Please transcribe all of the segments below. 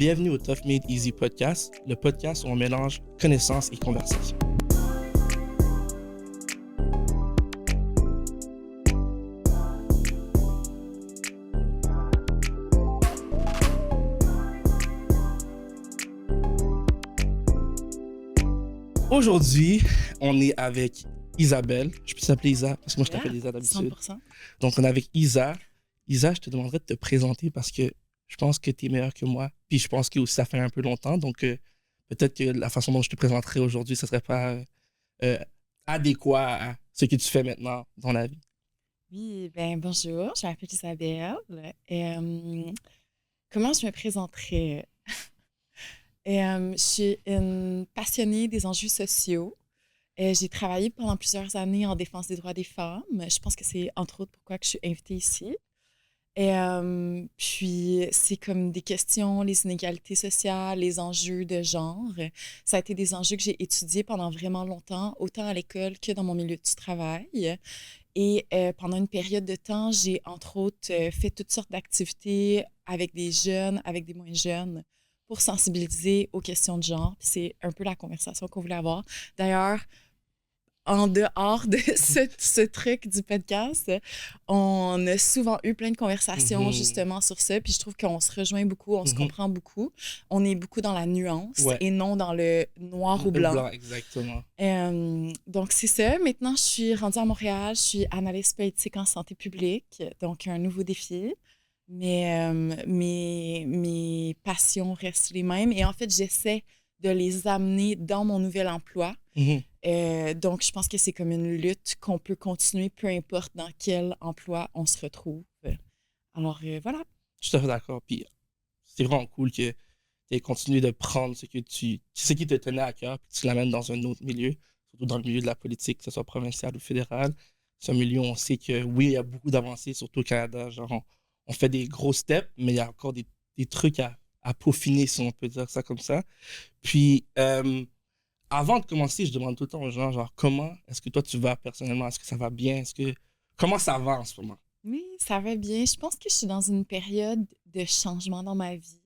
Bienvenue au Tough Made Easy podcast, le podcast où on mélange connaissances et conversation. Aujourd'hui, on est avec Isabelle. Je peux t'appeler Isa parce que moi je t'appelle Isa d'habitude. 100%. Donc on est avec Isa. Isa, je te demanderais de te présenter parce que je pense que tu es meilleure que moi. Puis je pense que aussi ça fait un peu longtemps. Donc peut-être que la façon dont je te présenterai aujourd'hui, ça serait pas adéquat à ce que tu fais maintenant dans la vie. Oui, bonjour, je m'appelle Isabelle. Comment je me présenterais? Je suis une passionnée des enjeux sociaux. J'ai travaillé pendant plusieurs années en défense des droits des femmes. Je pense que c'est entre autres pourquoi que je suis invitée ici. Puis, c'est comme des questions, les inégalités sociales, les enjeux de genre. Ça a été des enjeux que j'ai étudiés pendant vraiment longtemps, autant à l'école que dans mon milieu du travail. Et pendant une période de temps, j'ai entre autres fait toutes sortes d'activités avec des jeunes, avec des moins jeunes, pour sensibiliser aux questions de genre. Puis c'est un peu la conversation qu'on voulait avoir. D'ailleurs, en dehors de ce truc du podcast, on a souvent eu plein de conversations justement sur ça. Puis je trouve qu'on se rejoint beaucoup, on se comprend beaucoup. On est beaucoup dans la nuance et non dans le noir ou blanc. Exactement. Donc c'est ça. Maintenant, je suis rendue à Montréal. Je suis analyste politique en santé publique. Donc un nouveau défi. Mais mes passions restent les mêmes. Et en fait, j'essaie de les amener dans mon nouvel emploi. Donc, je pense que c'est comme une lutte qu'on peut continuer, peu importe dans quel emploi on se retrouve. Alors, voilà. Je suis tout à fait d'accord. Puis, c'est vraiment cool que tu aies continué de prendre ce qui te tenait à cœur, puis tu l'amènes dans un autre milieu, surtout dans le milieu de la politique, que ce soit provincial ou fédéral. C'est un milieu où on sait que, oui, il y a beaucoup d'avancées, surtout au Canada. Genre, on fait des gros steps, mais il y a encore des trucs à peaufiner, si on peut dire ça comme ça. Puis, avant de commencer, je demande tout le temps aux gens, genre, comment est-ce que toi, tu vas personnellement? Est-ce que ça va bien? Comment ça va en ce moment? Oui, ça va bien. Je pense que je suis dans une période de changement dans ma vie.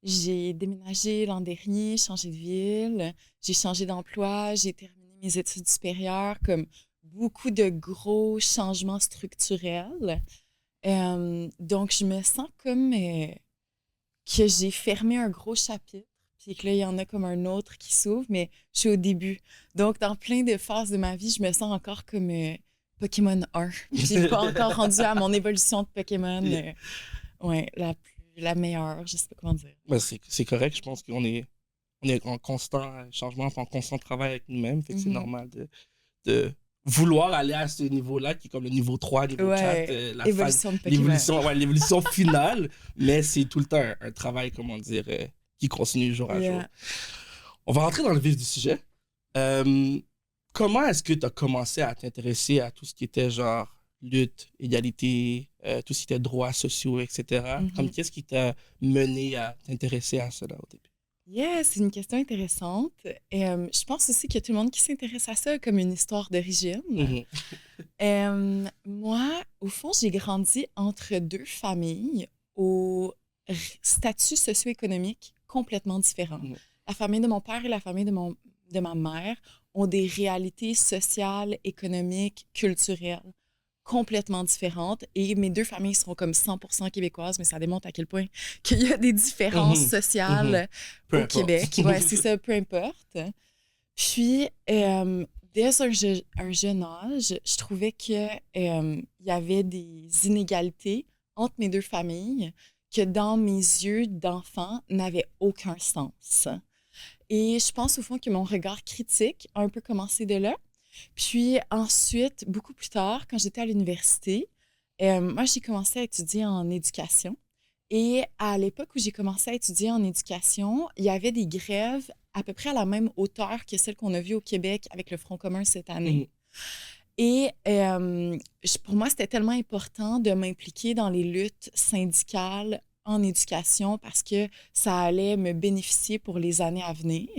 J'ai déménagé l'an dernier, changé de ville, j'ai changé d'emploi, j'ai terminé mes études supérieures, comme beaucoup de gros changements structurels. Donc, je me sens comme que j'ai fermé un gros chapitre, puis que là, il y en a comme un autre qui s'ouvre, mais je suis au début. Donc, dans plein de phases de ma vie, je me sens encore comme Pokémon 1. J'ai pas encore rendu à mon évolution de Pokémon. La meilleure, je sais pas comment dire. Ben, c'est correct, je pense qu'on est en constant changement, en constant travail avec nous-mêmes, fait que c'est normal de vouloir aller à ce niveau-là, qui est comme le niveau 3, niveau 4, évolution de Pokémon. l'évolution finale, mais c'est tout le temps un travail, comment dire, qui continue jour à jour. On va rentrer dans le vif du sujet. Comment est-ce que tu as commencé à t'intéresser à tout ce qui était genre lutte, égalité, tout ce qui était droits sociaux, etc. Comme qu'est-ce qui t'a mené à t'intéresser à cela au début? C'est une question intéressante. Je pense aussi qu'il y a tout le monde qui s'intéresse à ça comme une histoire d'origine. Moi, au fond, j'ai grandi entre deux familles au statut socio-économique complètement différent. La famille de mon père et la famille de ma mère ont des réalités sociales, économiques, culturelles complètement différentes. Et mes deux familles sont comme 100% québécoises, mais ça démontre à quel point qu'il y a des différences sociales au Québec. C'est ça, peu importe. Puis, dès un jeune âge, je trouvais qu'il y avait des inégalités entre mes deux familles que dans mes yeux d'enfant n'avaient aucun sens. Et je pense au fond que mon regard critique a un peu commencé de là. Puis ensuite, beaucoup plus tard, quand j'étais à l'université, moi, j'ai commencé à étudier en éducation. Et à l'époque où j'ai commencé à étudier en éducation, il y avait des grèves à peu près à la même hauteur que celles qu'on a vues au Québec avec le Front commun cette année. Et pour moi, c'était tellement important de m'impliquer dans les luttes syndicales en éducation parce que ça allait me bénéficier pour les années à venir.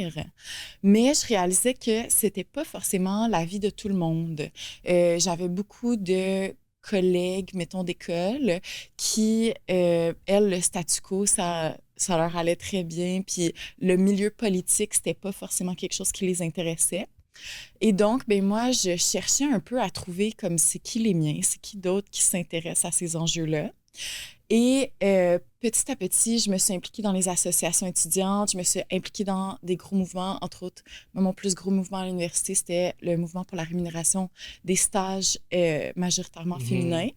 Mais je réalisais que c'était pas forcément la vie de tout le monde. J'avais beaucoup de collègues, mettons, d'école, qui, elles, le statu quo, ça ça leur allait très bien. Puis le milieu politique, c'était pas forcément quelque chose qui les intéressait. Et donc, ben moi, je cherchais un peu à trouver comme c'est qui les miens, c'est qui d'autres qui s'intéressent à ces enjeux-là. Et petit à petit, je me suis impliquée dans les associations étudiantes, je me suis impliquée dans des gros mouvements, entre autres. Mon plus gros mouvement à l'université, c'était le mouvement pour la rémunération des stages majoritairement féminins.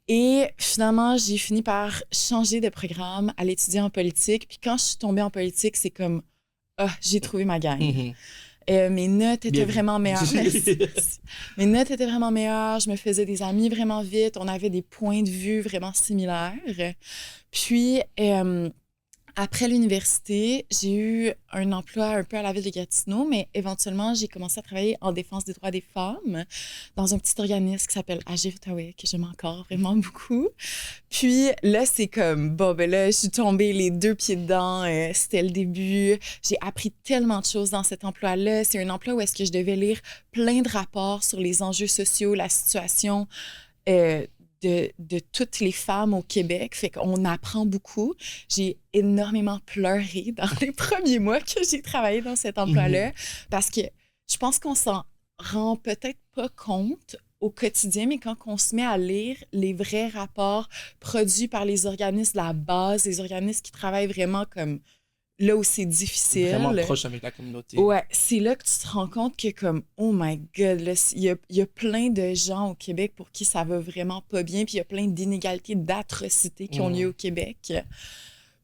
Et finalement, j'ai fini par changer de programme, aller étudier en politique. Puis quand je suis tombée en politique, c'est comme, j'ai trouvé ma gang. Mes notes étaient vraiment meilleures. Mes notes étaient vraiment meilleures. Je me faisais des amis vraiment vite. On avait des points de vue vraiment similaires. Puis, après l'université, j'ai eu un emploi un peu à la ville de Gatineau, mais éventuellement, j'ai commencé à travailler en défense des droits des femmes dans un petit organisme qui s'appelle Agir Outaouais, que j'aime encore vraiment beaucoup. Puis là, c'est comme, bon, ben là, je suis tombée les 2 pieds dedans. C'était le début. J'ai appris tellement de choses dans cet emploi-là. C'est un emploi où est-ce que je devais lire plein de rapports sur les enjeux sociaux, la situation de toutes les femmes au Québec. Fait qu'on apprend beaucoup. J'ai énormément pleuré dans les premiers mois que j'ai travaillé dans cet emploi-là parce que je pense qu'on s'en rend peut-être pas compte au quotidien, mais quand on se met à lire les vrais rapports produits par les organismes de la base, les organismes qui travaillent vraiment comme là où c'est difficile. Vraiment proche avec la communauté. Ouais, c'est là que tu te rends compte que comme, oh my God, là, il y a plein de gens au Québec pour qui ça va vraiment pas bien, puis il y a plein d'inégalités, d'atrocités qui ont lieu au Québec.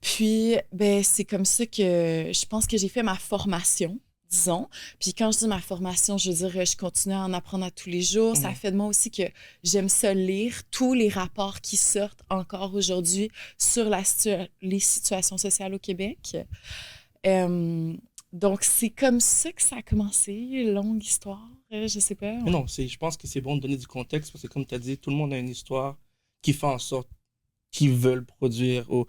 Puis, ben, c'est comme ça que je pense que j'ai fait ma formation, disons. Puis quand je dis ma formation, je veux dire, je continue à en apprendre à tous les jours. Ça fait de moi aussi que j'aime ça lire tous les rapports qui sortent encore aujourd'hui sur les situations sociales au Québec. Donc, c'est comme ça que ça a commencé, longue histoire, je sais pas. Mais non, je pense que c'est bon de donner du contexte parce que comme tu as dit, tout le monde a une histoire qui fait en sorte qu'ils veulent produire ou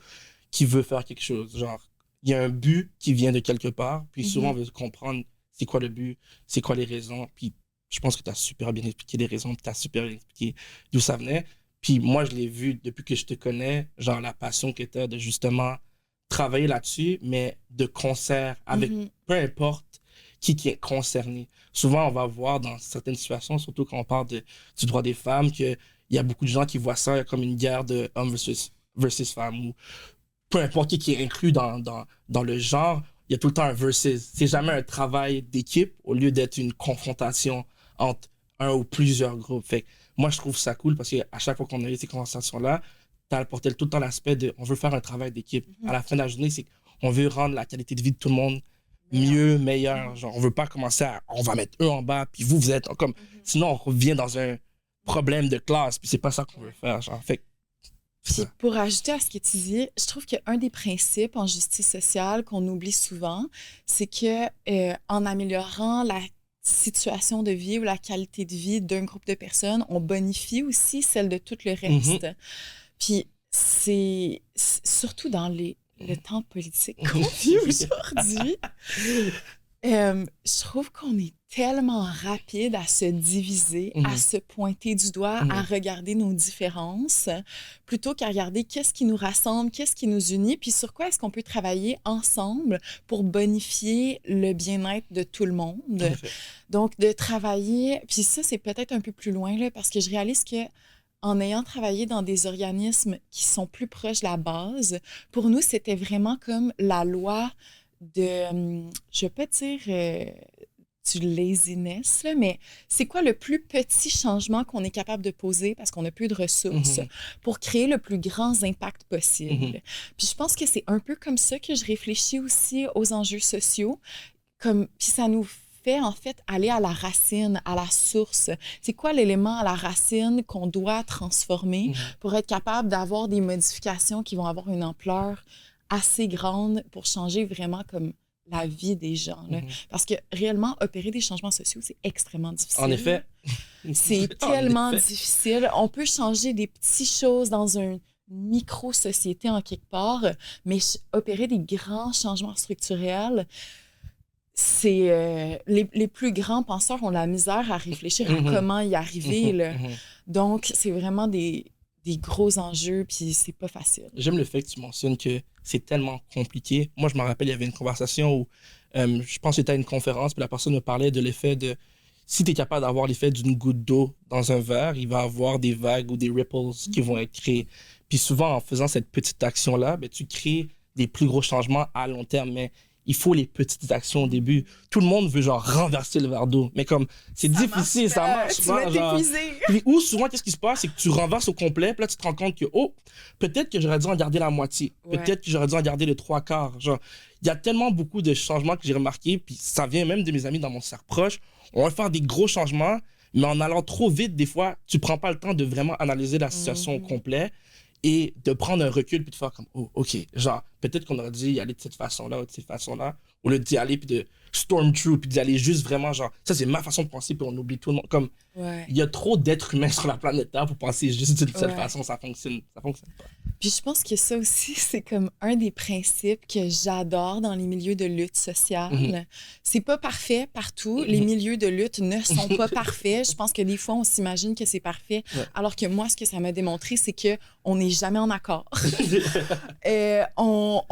qui veut faire quelque chose. Genre, il y a un but qui vient de quelque part, puis souvent on veut comprendre c'est quoi le but, c'est quoi les raisons, puis je pense que tu as super bien expliqué les raisons, puis tu as super bien expliqué d'où ça venait. Puis moi, je l'ai vu depuis que je te connais, genre la passion que tu as de justement travailler là-dessus, mais de concert avec peu importe qui est concerné. Souvent, on va voir dans certaines situations, surtout quand on parle du droit des femmes, qu'il y a beaucoup de gens qui voient ça comme une guerre de hommes versus femmes, ou peu importe qui est inclus dans le genre, il y a tout le temps un versus. C'est jamais un travail d'équipe au lieu d'être une confrontation entre un ou plusieurs groupes. Fait que moi, je trouve ça cool parce qu'à chaque fois qu'on a eu ces conversations-là, tu as apporté tout le temps l'aspect de on veut faire un travail d'équipe. À la fin de la journée, c'est qu'on veut rendre la qualité de vie de tout le monde mieux, meilleure. Genre, on veut pas commencer à on va mettre eux en bas, puis vous êtes comme. Sinon, on revient dans un problème de classe, puis c'est pas ça qu'on veut faire. Genre, fait puis pour ajouter à ce que tu dis, je trouve qu'un des principes en justice sociale qu'on oublie souvent, c'est que en améliorant la situation de vie ou la qualité de vie d'un groupe de personnes, on bonifie aussi celle de tout le reste. Puis c'est surtout dans le temps politique qu'on vit aujourd'hui. Je trouve qu'on est tellement rapide à se diviser, à se pointer du doigt, à regarder nos différences, plutôt qu'à regarder qu'est-ce qui nous rassemble, qu'est-ce qui nous unit, puis sur quoi est-ce qu'on peut travailler ensemble pour bonifier le bien-être de tout le monde. Donc, de travailler, puis ça, c'est peut-être un peu plus loin, là, parce que je réalise que en ayant travaillé dans des organismes qui sont plus proches de la base, pour nous, c'était vraiment comme la loi de, je vais pas dire du laziness, là, mais c'est quoi le plus petit changement qu'on est capable de poser parce qu'on n'a plus de ressources pour créer le plus grand impact possible. Puis je pense que c'est un peu comme ça que je réfléchis aussi aux enjeux sociaux, puis ça nous fait en fait aller à la racine, à la source. C'est quoi l'élément à la racine qu'on doit transformer pour être capable d'avoir des modifications qui vont avoir une ampleur assez grande pour changer vraiment comme la vie des gens. Là. Parce que réellement, opérer des changements sociaux, c'est extrêmement difficile. En effet. C'est tellement difficile. On peut changer des petites choses dans une micro-société en quelque part, mais opérer des grands changements structurels, c'est les plus grands penseurs ont la misère à réfléchir à comment y arriver. Là. Donc, c'est vraiment des gros enjeux, puis c'est pas facile. J'aime le fait que tu mentionnes que c'est tellement compliqué. Moi, je me rappelle, il y avait une conversation où je pense que c'était à une conférence, puis la personne me parlait de l'effet de si tu es capable d'avoir l'effet d'une goutte d'eau dans un verre, il va y avoir des vagues ou des ripples qui vont être créés. Puis souvent, en faisant cette petite action-là, ben, tu crées des plus gros changements à long terme. Mais il faut les petites actions au début. Tout le monde veut genre renverser le verre d'eau. Mais comme c'est difficile, ça marche tu pas. vas Genre... t'épuiser. Puis, ou souvent, qu'est-ce qui se passe? C'est que tu renverses au complet, puis là, tu te rends compte que, oh, peut-être que j'aurais dû en garder la moitié. Ouais. Peut-être que j'aurais dû en garder les trois quarts. Genre, il y a tellement beaucoup de changements que j'ai remarqué, puis ça vient même de mes amis dans mon cercle proche. On va faire des gros changements, mais en allant trop vite, des fois, tu prends pas le temps de vraiment analyser la situation au complet et de prendre un recul puis de faire comme, oh, OK, genre, peut-être qu'on aurait dû y aller de cette façon-là ou de cette façon-là, au lieu d'y aller puis de storm through puis d'y aller juste vraiment, genre, ça, c'est ma façon de penser puis on oublie tout le monde. Comme, il y a trop d'êtres humains sur la planète Terre pour penser juste d'une seule façon, ça fonctionne pas. Puis je pense que ça aussi, c'est comme un des principes que j'adore dans les milieux de lutte sociale. C'est pas parfait partout. Les milieux de lutte ne sont pas parfaits. Je pense que des fois, on s'imagine que c'est parfait. Alors que moi, ce que ça m'a démontré, c'est qu'on n'est jamais en accord. On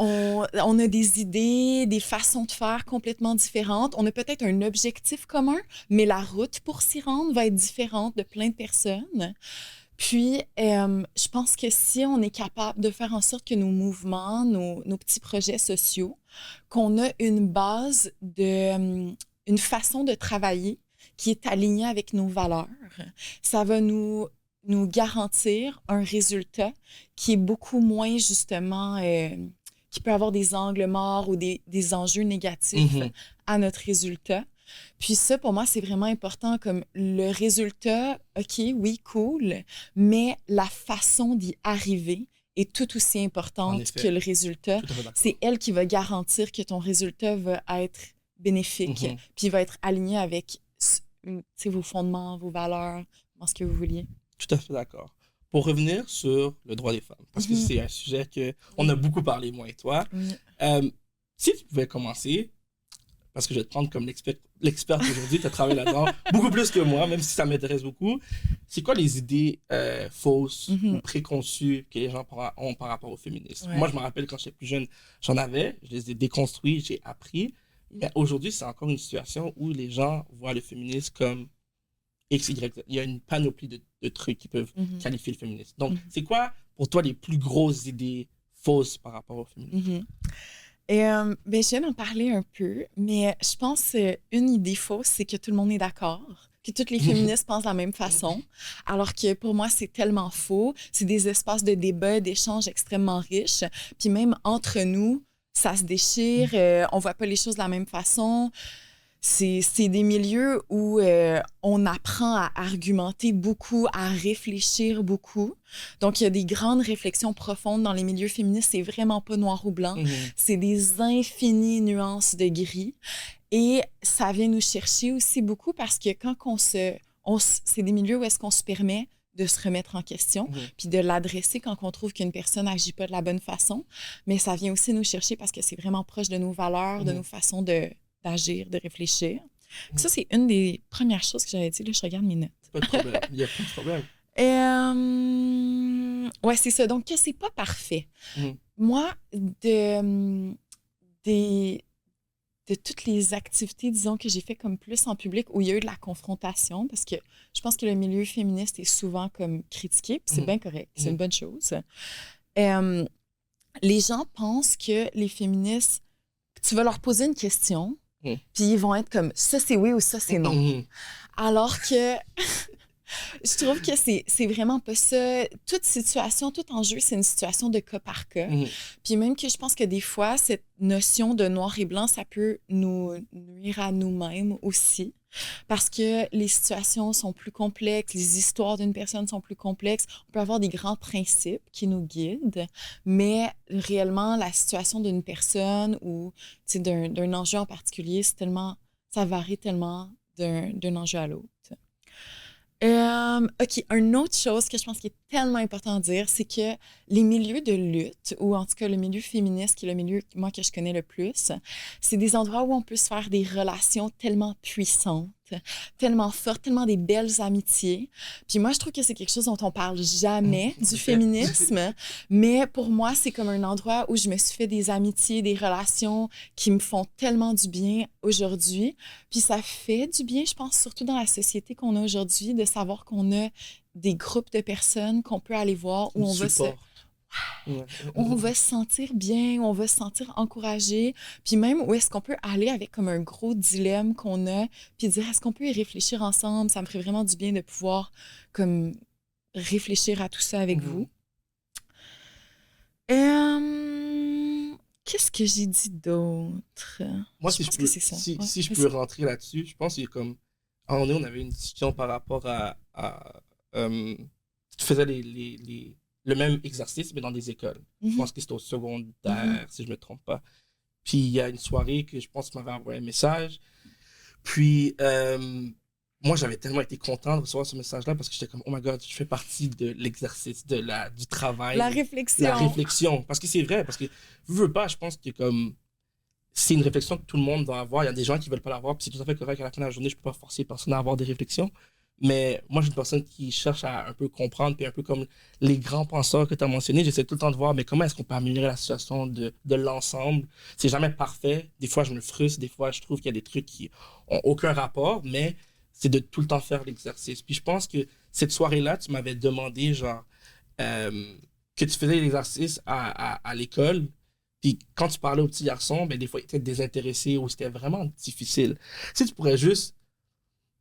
a des idées, des façons de faire complètement différentes. On a peut-être un objectif commun, mais la route pour s'y rendre va être différente de plein de personnes. Puis, je pense que si on est capable de faire en sorte que nos mouvements, nos petits projets sociaux, qu'on a une base une façon de travailler qui est alignée avec nos valeurs, ça va nous garantir un résultat qui est beaucoup moins, justement, qui peut avoir des angles morts ou des enjeux négatifs à notre résultat. Puis ça, pour moi, c'est vraiment important, comme le résultat, OK, oui, cool, mais la façon d'y arriver est tout aussi importante que le résultat. C'est elle qui va garantir que ton résultat va être bénéfique, puis va être aligné avec vos fondements, vos valeurs, ce que vous vouliez. Tout à fait d'accord. Pour revenir sur le droit des femmes, parce que c'est un sujet qu'on a beaucoup parlé, moi et toi, si tu pouvais commencer, parce que je vais te prendre comme l'expert d'aujourd'hui, tu as travaillé là-dedans beaucoup plus que moi, même si ça m'intéresse beaucoup. C'est quoi les idées fausses ou préconçues que les gens ont par rapport au féminisme? Moi, je me rappelle quand j'étais plus jeune, j'en avais, je les ai déconstruits, j'ai appris. Mais aujourd'hui, c'est encore une situation où les gens voient le féminisme comme X, Y. Il y a une panoplie de trucs qui peuvent qualifier le féminisme. Donc, c'est quoi pour toi les plus grosses idées fausses par rapport au féminisme? Ben, je viens d'en parler un peu, mais je pense une idée fausse, c'est que tout le monde est d'accord, que toutes les féministes pensent de la même façon, alors que pour moi, c'est tellement faux. C'est des espaces de débat, d'échange extrêmement riches. Puis même entre nous, ça se déchire, on voit pas les choses de la même façon. C'est des milieux où on apprend à argumenter beaucoup, à réfléchir beaucoup. Donc, il y a des grandes réflexions profondes dans les milieux féministes. C'est vraiment pas noir ou blanc. C'est des infinies nuances de gris. Et ça vient nous chercher aussi beaucoup parce que quand c'est des milieux où est-ce qu'on se permet de se remettre en question, puis de l'adresser quand on trouve qu'une personne n'agit pas de la bonne façon. Mais ça vient aussi nous chercher parce que c'est vraiment proche de nos valeurs, de nos façons d'agir, de réfléchir. Ça, c'est une des premières choses que j'avais dit. Là, je regarde mes notes. Pas de problème. Il n'y a pas de problème. Ouais, c'est ça. Donc, que c'est pas parfait. Moi, de toutes les activités, disons, que j'ai fait comme plus en public, où il y a eu de la confrontation, parce que je pense que le milieu féministe est souvent comme critiqué, puis c'est bien correct, c'est une bonne chose. Les gens pensent que les féministes, tu vas leur poser une question, puis ils vont être comme « ça, c'est oui » ou « ça, c'est non ». Alors que je trouve que c'est vraiment pas ça. Toute situation, tout enjeu, c'est une situation de cas par cas. Puis même que je pense que des fois, cette notion de noir et blanc, ça peut nous nuire à nous-mêmes aussi. Parce que les situations sont plus complexes, les histoires d'une personne sont plus complexes. On peut avoir des grands principes qui nous guident, mais réellement, la situation d'une personne ou d'un enjeu en particulier, ça varie tellement d'un enjeu à l'autre. OK, une autre chose que je pense qui est tellement important à dire, c'est que les milieux de lutte, ou en tout cas le milieu féministe, qui est le milieu, moi, que je connais le plus, c'est des endroits où on peut se faire des relations tellement puissantes tellement fortes, tellement des belles amitiés. Puis moi, je trouve que c'est quelque chose dont on parle jamais du féminisme, mais pour moi, c'est comme un endroit où je me suis fait des amitiés, des relations qui me font tellement du bien aujourd'hui. Puis ça fait du bien, je pense, surtout dans la société qu'on a aujourd'hui, de savoir qu'on a des groupes de personnes qu'on peut aller voir où on va se sentir bien, où on va se sentir encouragé, puis même où est-ce qu'on peut aller avec comme un gros dilemme qu'on a, puis dire est-ce qu'on peut y réfléchir ensemble, ça me ferait vraiment du bien de pouvoir comme réfléchir à tout ça avec vous. Qu'est-ce que j'ai dit d'autre? Moi, si je peux rentrer là-dessus, je pense que comme à un moment donné, on avait une discussion par rapport à tu faisais le même exercice, mais dans des écoles. Je pense que c'était au secondaire, si je ne me trompe pas. Puis, il y a une soirée que je pense que tu m'avais envoyé un message. Puis, moi, j'avais tellement été content de recevoir ce message-là parce que j'étais comme, oh my God, je fais partie de l'exercice, du travail. La réflexion. La réflexion. Parce que c'est vrai, parce que, veux pas, je pense que comme, c'est une réflexion que tout le monde doit avoir. Il y a des gens qui ne veulent pas l'avoir, puis c'est tout à fait correct. À la fin de la journée, je ne peux pas forcer personne à avoir des réflexions. Mais moi, je suis une personne qui cherche à un peu comprendre, puis un peu comme les grands penseurs que tu as mentionnés, j'essaie tout le temps de voir, mais comment est-ce qu'on peut améliorer la situation de l'ensemble? C'est jamais parfait. Des fois, je me frustre, des fois, je trouve qu'il y a des trucs qui ont aucun rapport, mais c'est de tout le temps faire l'exercice. Puis je pense que cette soirée-là, tu m'avais demandé, genre, que tu faisais l'exercice à l'école, puis quand tu parlais aux petits garçons, ben, des fois, ils étaient désintéressés ou c'était vraiment difficile. Si tu pourrais juste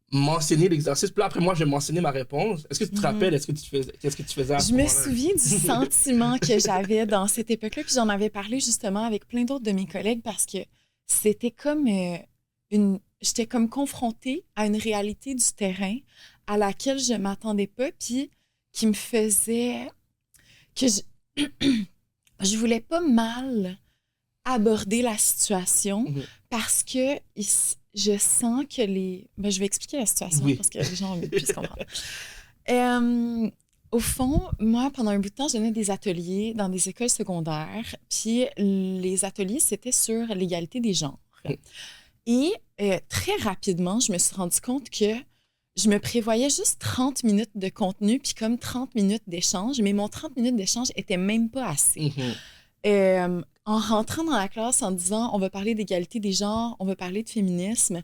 mentionner l'exercice. Puis là, après moi, je vais mentionner ma réponse. Est-ce que tu te rappelles, qu'est-ce que tu faisais à ce moment-là? Je me souviens du sentiment que j'avais dans cette époque-là, puis j'en avais parlé justement avec plein d'autres de mes collègues parce que c'était comme j'étais comme confrontée à une réalité du terrain à laquelle je m'attendais pas, puis qui me faisait que je voulais pas mal aborder la situation parce que je sens que je vais expliquer la situation parce que les gens puissent comprendre. Au fond, moi, pendant un bout de temps, je donnais des ateliers dans des écoles secondaires. Puis les ateliers, c'était sur l'égalité des genres. Et très rapidement, je me suis rendu compte que je me prévoyais juste 30 minutes de contenu puis comme 30 minutes d'échange, mais mon 30 minutes d'échange était même pas assez. En rentrant dans la classe en disant on va parler d'égalité des genres, on va parler de féminisme,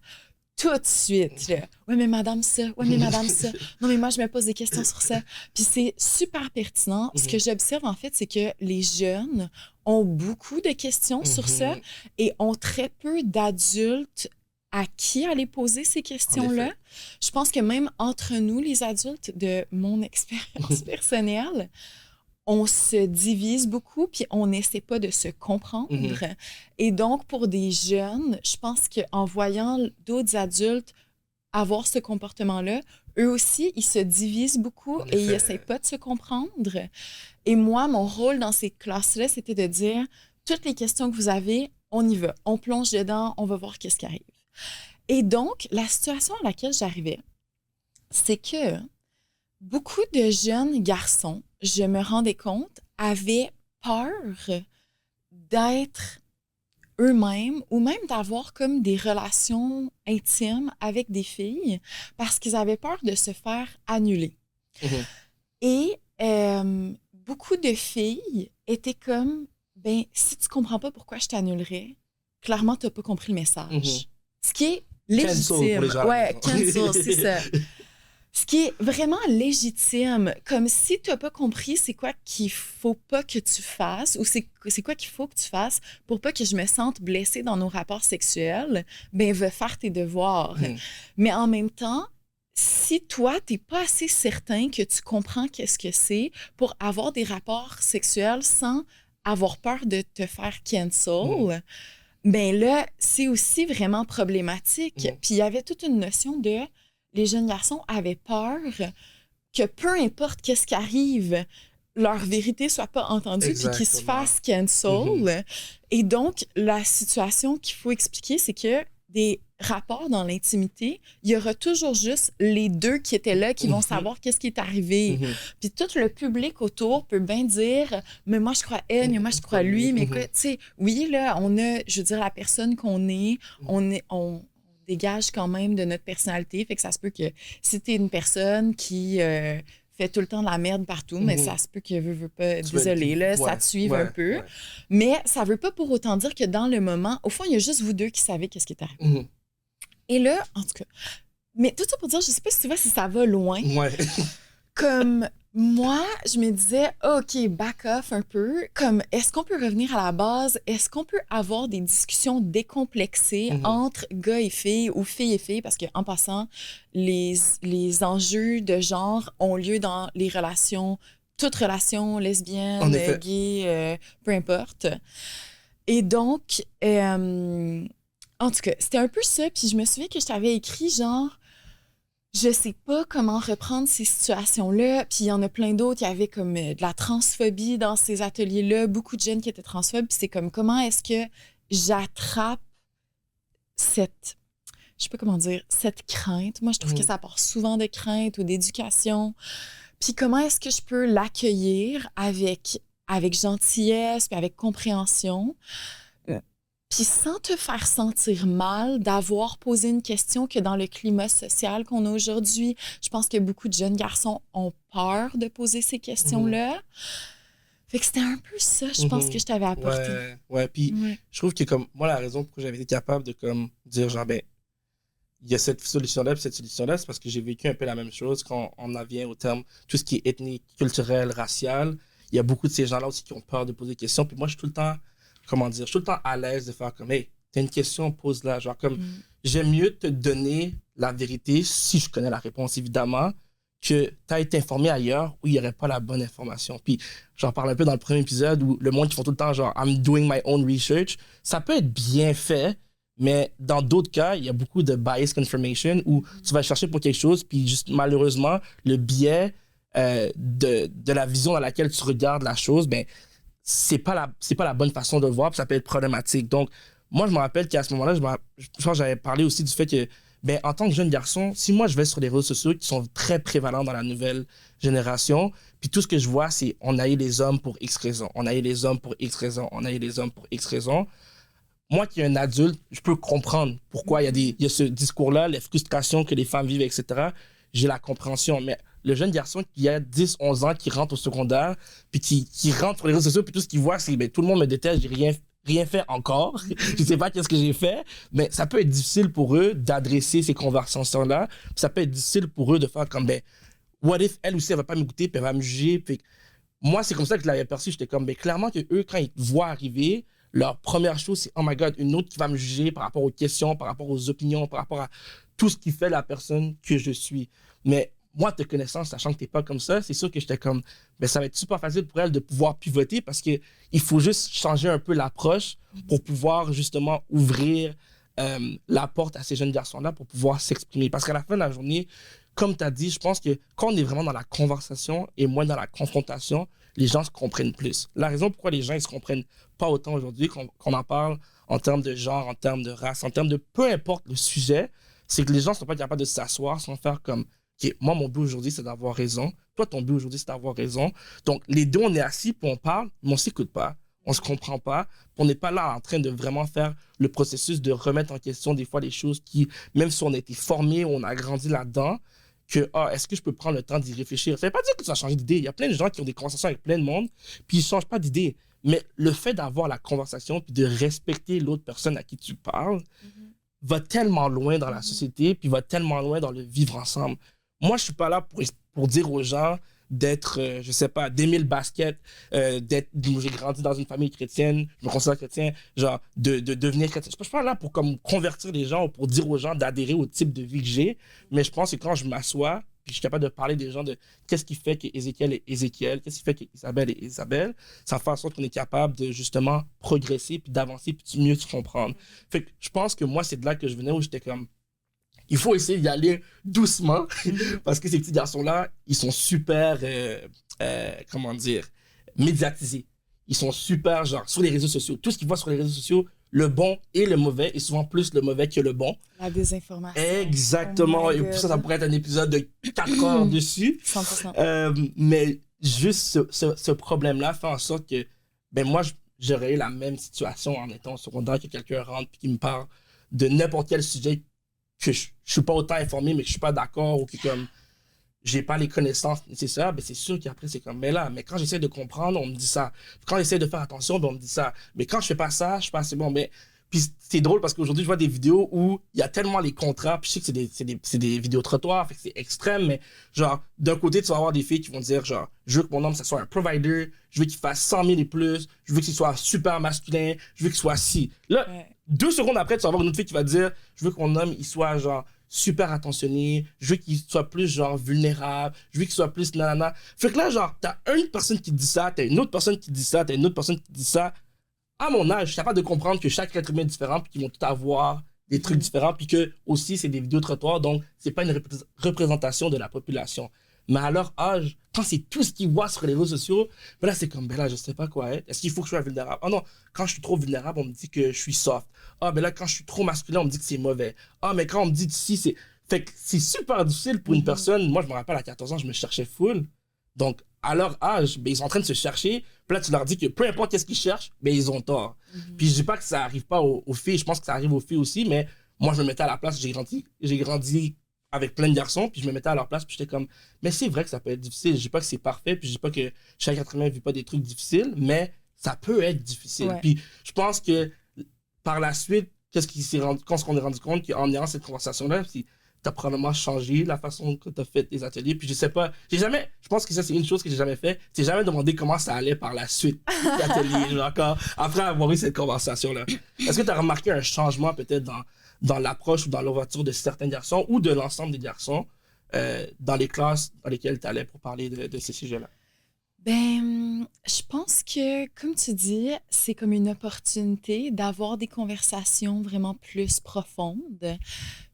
tout de suite, là, ouais, mais madame ça, ouais, mais madame ça, non, mais moi, je me pose des questions sur ça. Puis c'est super pertinent. Ce que j'observe, en fait, c'est que les jeunes ont beaucoup de questions sur ça et ont très peu d'adultes à qui aller poser ces questions-là. Je pense que même entre nous, les adultes, de mon expérience personnelle, on se divise beaucoup, puis on n'essaie pas de se comprendre. Et donc, pour des jeunes, je pense qu'en voyant d'autres adultes avoir ce comportement-là, eux aussi, ils se divisent beaucoup et ils n'essaient pas de se comprendre. Et moi, mon rôle dans ces classes-là, c'était de dire, toutes les questions que vous avez, on y va. On plonge dedans, on va voir qu'est-ce qui arrive. Et donc, la situation à laquelle j'arrivais, c'est que beaucoup de jeunes garçons, je me rendais compte, avaient peur d'être eux-mêmes ou même d'avoir comme des relations intimes avec des filles parce qu'ils avaient peur de se faire annuler. Et beaucoup de filles étaient comme, ben si tu comprends pas pourquoi je t'annulerais, clairement, tu n'as pas compris le message. Ce qui est légitime. Cancel pour les gens. Ouais, cancel, c'est ça. Ce qui est vraiment légitime, comme si tu n'as pas compris c'est quoi qu'il faut pas que tu fasses ou c'est quoi qu'il faut que tu fasses pour pas que je me sente blessée dans nos rapports sexuels, ben va faire tes devoirs. Mais en même temps, si toi, tu n'es pas assez certain que tu comprends qu'est-ce que c'est pour avoir des rapports sexuels sans avoir peur de te faire cancel, ben là, c'est aussi vraiment problématique. Puis il y avait toute une notion de... Les jeunes garçons avaient peur que peu importe qu'est-ce qui arrive, leur vérité soit pas entendue puis qu'ils se fassent cancel. Et donc, la situation qu'il faut expliquer, c'est que des rapports dans l'intimité, il y aura toujours juste les deux qui étaient là qui vont savoir qu'est-ce qui est arrivé. Puis tout le public autour peut bien dire « Mais moi, je crois elle, mais moi, je crois lui. » Mais tu sais, oui, là, on a, je veux dire, la personne qu'on est, on dégage quand même de notre personnalité. Fait que ça se peut que si t'es une personne qui fait tout le temps de la merde partout, mais ça se peut que veut pas, désolé, là, ça te suive un peu. Ouais. Mais ça veut pas pour autant dire que dans le moment, au fond, il y a juste vous deux qui savez qu'est-ce qui est arrivé. Et là, en tout cas, mais tout ça pour dire, je sais pas si tu vois si ça va loin. Ouais. Comme moi, je me disais, OK, back off un peu. Comme, est-ce qu'on peut revenir à la base? Est-ce qu'on peut avoir des discussions décomplexées entre gars et filles ou filles et filles? Parce qu'en passant, les enjeux de genre ont lieu dans les relations, toutes relations lesbiennes, gays, peu importe. Et donc, en tout cas, c'était un peu ça. Puis je me souviens que je t'avais écrit genre, je sais pas comment reprendre ces situations-là. Puis il y en a plein d'autres. Il y avait comme de la transphobie dans ces ateliers-là. Beaucoup de jeunes qui étaient transphobes. Puis c'est comme, comment est-ce que j'attrape cette, je sais pas comment dire, cette crainte. Moi, je trouve que ça part souvent de crainte ou d'éducation. Puis comment est-ce que je peux l'accueillir avec gentillesse puis avec compréhension. Puis sans te faire sentir mal d'avoir posé une question que dans le climat social qu'on a aujourd'hui, je pense que beaucoup de jeunes garçons ont peur de poser ces questions-là. Fait que c'était un peu ça, je pense, que je t'avais apporté. Ouais, puis je trouve que comme moi, la raison pour laquelle j'avais été capable de comme dire genre, ben, il y a cette solution-là, puis cette solution-là, c'est parce que j'ai vécu un peu la même chose quand on en vient au terme, tout ce qui est ethnique, culturel, racial. Il y a beaucoup de ces gens-là aussi qui ont peur de poser des questions. Puis moi, je suis tout le temps, je suis tout le temps à l'aise de faire comme, hey, t'as une question, pose-la. Genre comme, j'aime mieux te donner la vérité, si je connais la réponse, évidemment, que t'as été informé ailleurs où il n'y aurait pas la bonne information. Puis j'en parle un peu dans le premier épisode où le monde qui font tout le temps genre, I'm doing my own research, ça peut être bien fait, mais dans d'autres cas, il y a beaucoup de biased confirmation où tu vas chercher pour quelque chose, puis juste malheureusement, le biais de la vision dans laquelle tu regardes la chose, ben, c'est pas la bonne façon de le voir, puis ça peut être problématique. Donc, moi, je me rappelle qu'à ce moment-là, je pense que j'avais parlé aussi du fait que, ben, en tant que jeune garçon, si moi, je vais sur les réseaux sociaux qui sont très prévalents dans la nouvelle génération, puis tout ce que je vois, c'est on haït les hommes pour X raisons, on haït les hommes pour X raisons, on haït les hommes pour X raisons. Moi qui est un adulte, je peux comprendre pourquoi il y a ce discours-là, les frustrations que les femmes vivent, etc. J'ai la compréhension, mais le jeune garçon qui a 10, 11 ans, qui rentre au secondaire, puis qui rentre sur les réseaux sociaux, puis tout ce qu'il voit, c'est ben, tout le monde me déteste, j'ai rien fait encore. Je sais pas qu'est-ce que j'ai fait, mais ça peut être difficile pour eux d'adresser ces conversations-là. Puis ça peut être difficile pour eux de faire comme, ben, what if elle aussi, elle va pas m'écouter, puis elle va me juger. Puis moi, c'est comme ça que je l'avais perçu. J'étais comme, ben, clairement que eux, quand ils te voient arriver, leur première chose, c'est, oh my God, une autre qui va me juger par rapport aux questions, par rapport aux opinions, par rapport à tout ce qui fait la personne que je suis. Mais moi, te connaissant, sachant que t'es pas comme ça, c'est sûr que j'étais comme, ben, ça va être super facile pour elle de pouvoir pivoter parce que il faut juste changer un peu l'approche pour pouvoir justement ouvrir la porte à ces jeunes garçons-là pour pouvoir s'exprimer. Parce qu'à la fin de la journée, comme tu as dit, je pense que quand on est vraiment dans la conversation et moins dans la confrontation, les gens se comprennent plus. La raison pourquoi les gens ne se comprennent pas autant aujourd'hui, qu'on en parle en termes de genre, en termes de race, en termes de peu importe le sujet, c'est que les gens ne sont pas capables de s'asseoir sans faire comme, OK, moi, mon but aujourd'hui, c'est d'avoir raison. Toi, ton but aujourd'hui, c'est d'avoir raison. Donc, les deux, on est assis, puis on parle, mais on ne s'écoute pas. On ne se comprend pas. On n'est pas là en train de vraiment faire le processus de remettre en question des fois les choses qui, même si on a été formé, on a grandi là-dedans, que, est-ce que je peux prendre le temps d'y réfléchir? Ça ne veut pas dire que tu vas changer d'idée. Il y a plein de gens qui ont des conversations avec plein de monde, puis ils ne changent pas d'idée. Mais le fait d'avoir la conversation, puis de respecter l'autre personne à qui tu parles, va tellement loin dans la société, puis va tellement loin dans le vivre ensemble. Moi, je ne suis pas là pour dire aux gens d'être, je sais pas, d'aimer le basket, j'ai grandi dans une famille chrétienne, je me considère chrétien, genre, de devenir chrétien. Je ne suis pas là pour comme, convertir les gens ou pour dire aux gens d'adhérer au type de vie que j'ai, mais je pense que quand je m'assois, puis je suis capable de parler des gens de qu'est-ce qui fait qu'Ézéchiel est Ézéchiel, qu'est-ce qui fait qu'Isabelle est Isabelle, ça fait en sorte qu'on est capable de justement progresser, puis d'avancer, puis de mieux se comprendre. Fait que je pense que moi, c'est de là que je venais où j'étais comme, il faut essayer d'y aller doucement parce que ces petits garçons-là, ils sont super, comment dire, médiatisés. Ils sont super, genre, sur les réseaux sociaux. Tout ce qu'ils voient sur les réseaux sociaux, le bon et le mauvais, et souvent plus le mauvais que le bon. La désinformation. Exactement. Et pour ça, ça pourrait être un épisode de 4 heures dessus. 100%. Mais juste ce problème-là fait en sorte que, ben moi, j'aurais eu la même situation en étant au secondaire que quelqu'un rentre et qui me parle de n'importe quel sujet que je suis pas autant informé, mais que je suis pas d'accord ou que comme j'ai pas les connaissances nécessaires, ben c'est sûr qu'après c'est comme, ben là, mais quand j'essaie de comprendre, on me dit ça. Quand j'essaie de faire attention, ben on me dit ça. Mais quand je fais pas ça, je suis pas assez bon. Mais puis c'est drôle parce qu'aujourd'hui, je vois des vidéos où il y a tellement les contrats, puis je sais que c'est des vidéos trottoirs, fait que c'est extrême, mais genre, d'un côté, tu vas avoir des filles qui vont dire, genre, je veux que mon homme, ça soit un provider, je veux qu'il fasse 100 000 et plus, je veux qu'il soit super masculin, je veux qu'il soit ci. Là, 2 secondes après, tu vas avoir une autre fille qui va dire, je veux que mon homme, il soit genre, super attentionné, je veux qu'il soit plus genre vulnérable, je veux qu'il soit plus nanana. Fait que là, genre, t'as une personne qui dit ça, t'as une autre personne qui dit ça, t'as une autre personne qui dit ça. À mon âge, je suis capable de comprendre que chaque être humain est différent, puis qu'ils vont tous avoir des trucs différents, puis que aussi, c'est des vidéos trottoirs, donc c'est pas une représentation de la population. Mais à leur âge, quand c'est tout ce qu'ils voient sur les réseaux sociaux, ben là, c'est comme, ben là, je sais pas quoi être. Est-ce qu'il faut que je sois vulnérable? Ah non, quand je suis trop vulnérable, on me dit que je suis soft. Ah, ben là, quand je suis trop masculin, on me dit que c'est mauvais. Ah, mais quand on me dit si, c'est... Fait que c'est super difficile pour une personne. Moi, je me rappelle, à 14 ans, je me cherchais full. Donc, à leur âge, ben, ils sont en train de se chercher. Puis là, tu leur dis que peu importe qu'est-ce qu'ils cherchent, ben, ils ont tort. Puis je dis pas que ça arrive pas aux filles. Je pense que ça arrive aux filles aussi, mais moi, je me mettais à la place. J'ai grandi avec plein de garçons, puis je me mettais à leur place, puis j'étais comme, mais c'est vrai que ça peut être difficile. Je dis pas que c'est parfait, puis je dis pas que chaque être humain vit pas des trucs difficiles, mais ça peut être difficile. Ouais. Puis je pense que par la suite, quand on est rendu compte qu'en ayant cette conversation-là, t'as probablement changé la façon que t'as fait tes ateliers. Puis je sais pas, je pense que ça, c'est une chose que j'ai jamais fait. J'ai jamais demandé comment ça allait par la suite, l'atelier, encore, après avoir eu cette conversation-là. Est-ce que t'as remarqué un changement peut-être dans l'approche ou dans l'ouverture de certains garçons ou de l'ensemble des garçons dans les classes dans lesquelles t'allais pour parler de ces sujets-là? Ben, je pense que, comme tu dis, c'est comme une opportunité d'avoir des conversations vraiment plus profondes.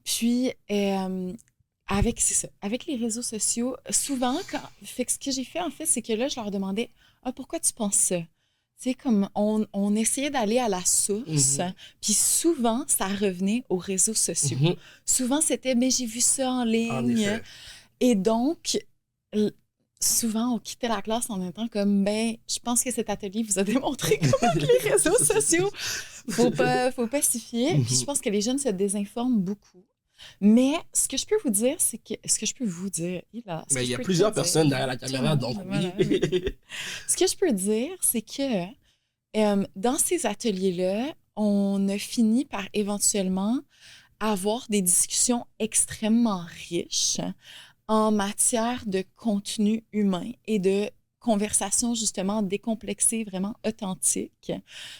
Puis, c'est ça, avec les réseaux sociaux, souvent, fait que ce que j'ai fait, en fait, c'est que là, je leur demandais, ah, pourquoi tu penses ça? Tu sais, comme on essayait d'aller à la source, puis souvent, ça revenait aux réseaux sociaux. Souvent, c'était, mais j'ai vu ça en En ligne. effet. Et donc, l- souvent, on quittait la classe en étant comme, ben, je pense que cet atelier vous a démontré comment que les réseaux sociaux, faut pas s'y fier. Puis je pense que les jeunes se désinforment beaucoup. Mais ce que je peux vous dire, c'est que, ce que je peux vous dire, Mais il y a plusieurs personnes derrière la caméra, donc voilà, oui. Ce que je peux dire, c'est que dans ces ateliers-là, on a fini par éventuellement avoir des discussions extrêmement riches en matière de contenu humain et de conversation justement décomplexée, vraiment authentique.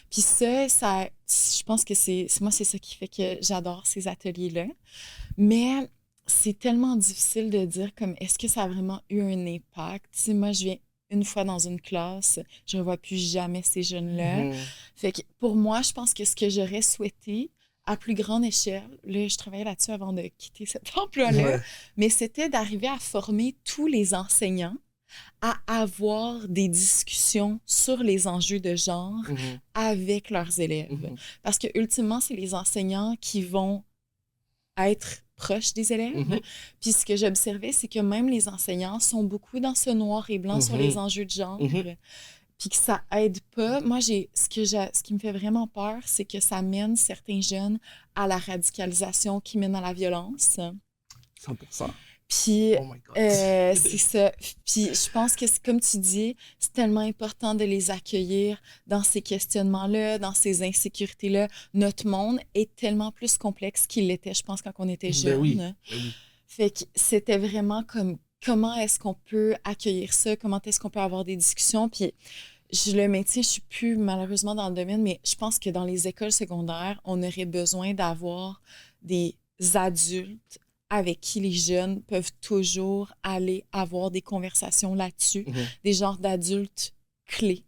Puis ça, je pense que moi, c'est ça qui fait que j'adore ces ateliers-là. Mais c'est tellement difficile de dire comme est-ce que ça a vraiment eu un impact. Tu sais, moi, je viens une fois dans une classe, je ne revois plus jamais ces jeunes-là. Fait que pour moi, je pense que ce que j'aurais souhaité, à plus grande échelle, là, je travaillais là-dessus avant de quitter cet emploi-là, Ouais. mais c'était d'arriver à former tous les enseignants à avoir des discussions sur les enjeux de genre avec leurs élèves. Parce que ultimement, c'est les enseignants qui vont être proches des élèves. Puis ce que j'observais, c'est que même les enseignants sont beaucoup dans ce noir et blanc sur les enjeux de genre. Puis que ça aide pas. Moi, ce qui me fait vraiment peur, c'est que ça mène certains jeunes à la radicalisation qui mène à la violence. 100%. Puis, Oh my God. c'est ça. Puis, je pense que, comme tu dis, c'est tellement important de les accueillir dans ces questionnements-là, dans ces insécurités-là. Notre monde est tellement plus complexe qu'il l'était, je pense, quand on était jeune. Ben oui. Ben oui. Fait que c'était vraiment comme comment est-ce qu'on peut accueillir ça, comment est-ce qu'on peut avoir des discussions. Puis, le maintiens, je suis plus malheureusement dans le domaine, mais je pense que dans les écoles secondaires, on aurait besoin d'avoir des adultes avec qui les jeunes peuvent toujours aller avoir des conversations là-dessus, des genres d'adultes clés.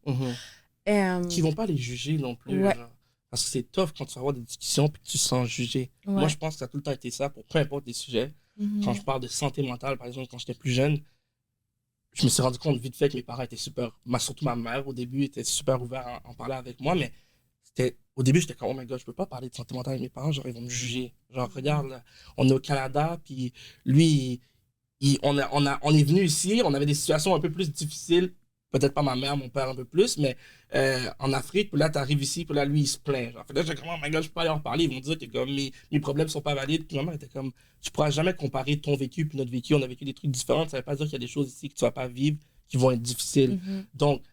Qui vont pas les juger non plus. Ouais. Genre. Parce que c'est tough quand tu vas avoir des discussions et que tu te sens jugé. Ouais. Moi, je pense que ça a tout le temps été ça pour peu importe les sujets. Quand je parle de santé mentale, par exemple, quand j'étais plus jeune, je me suis rendu compte vite fait que mes parents étaient surtout ma mère au début, était super ouvert à en parler avec moi, mais au début, j'étais comme, oh my God, je peux pas parler de santé mentale avec mes parents, genre, ils vont me juger. Genre, regarde, là, on est au Canada, puis lui, on est venu ici, on avait des situations un peu plus difficiles peut-être pas ma mère, mon père un peu plus, mais en Afrique, puis là, t'arrives ici, puis là, lui, il se plaint. Genre. Fait là, j'ai comme, oh my god, je peux pas aller en parler. Ils vont dire que comme, mes problèmes sont pas valides. Puis ma mère était comme, tu pourras jamais comparer ton vécu puis notre vécu. On a vécu des trucs différents. Ça veut pas dire qu'il y a des choses ici que tu vas pas vivre qui vont être difficiles. Donc,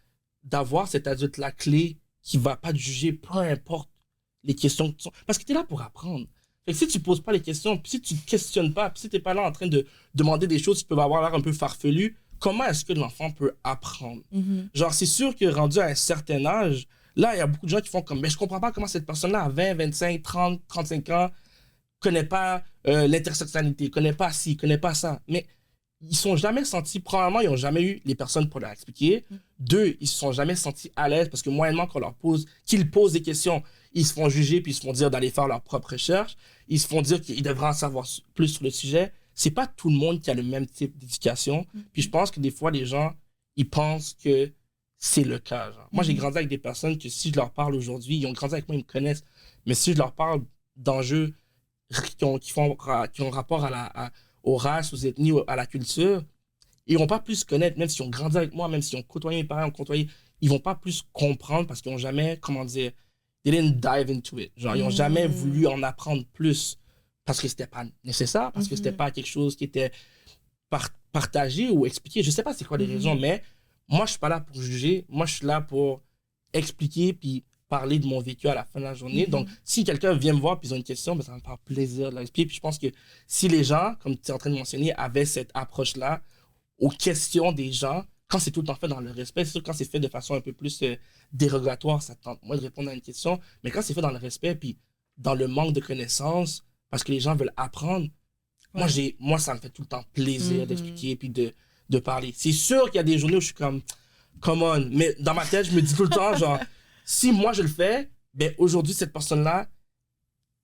d'avoir cet adulte-là clé qui va pas te juger, peu importe les questions que tu... Parce que tu es là pour apprendre. Fait que si tu poses pas les questions, puis si tu te questionnes pas, puis si t'es pas là en train de demander des choses qui peuvent avoir l'air un peu farfelues, comment est-ce que l'enfant peut apprendre? Genre, c'est sûr que rendu à un certain âge, là, il y a beaucoup de gens qui font comme, mais je comprends pas comment cette personne-là à 20, 25, 30, 35 ans connaît pas l'intersectionnalité, connaît pas ci, connaît pas ça. Mais ils sont jamais sentis, premièrement, ils ont jamais eu les personnes pour leur expliquer. Deux, ils se sont jamais sentis à l'aise parce que moyennement qu'on leur pose, qu'ils posent des questions, ils se font juger puis ils se font dire d'aller faire leur propre recherche. Ils se font dire qu'ils devraient en savoir plus sur le sujet. C'est pas tout le monde qui a le même type d'éducation. Puis je pense que des fois, les gens, ils pensent que c'est le cas. Genre. Moi, j'ai grandi avec des personnes que si je leur parle aujourd'hui, ils ont grandi avec moi, ils me connaissent. Mais si je leur parle d'enjeux qui ont rapport aux races, aux ethnies, à la culture, ils vont pas plus connaître, même s'ils ont grandi avec moi, même s'ils ont côtoyé mes parents, ont côtoyé, ils vont pas plus comprendre parce qu'ils ont jamais, comment dire, they didn't dive into it. Genre, ils ont jamais voulu en apprendre plus parce que c'était pas nécessaire, parce que c'était pas quelque chose qui était partagé ou expliqué. Je sais pas c'est quoi les raisons, mais moi, je suis pas là pour juger. Moi, je suis là pour expliquer puis parler de mon vécu à la fin de la journée. Donc, si quelqu'un vient me voir puis ils ont une question, ben, ça va me faire plaisir de l'expliquer. Puis je pense que si les gens, comme tu es en train de mentionner, avaient cette approche-là aux questions des gens, quand c'est tout le temps fait dans le respect, c'est sûr que quand c'est fait de façon un peu plus dérogatoire, ça tente moins de répondre à une question. Mais quand c'est fait dans le respect puis dans le manque de connaissances, parce que les gens veulent apprendre, moi, ça me fait tout le temps plaisir d'expliquer puis de parler. C'est sûr qu'il y a des journées où je suis comme, come on. Mais dans ma tête, je me dis tout le temps, genre, si moi je le fais, ben aujourd'hui, cette personne-là,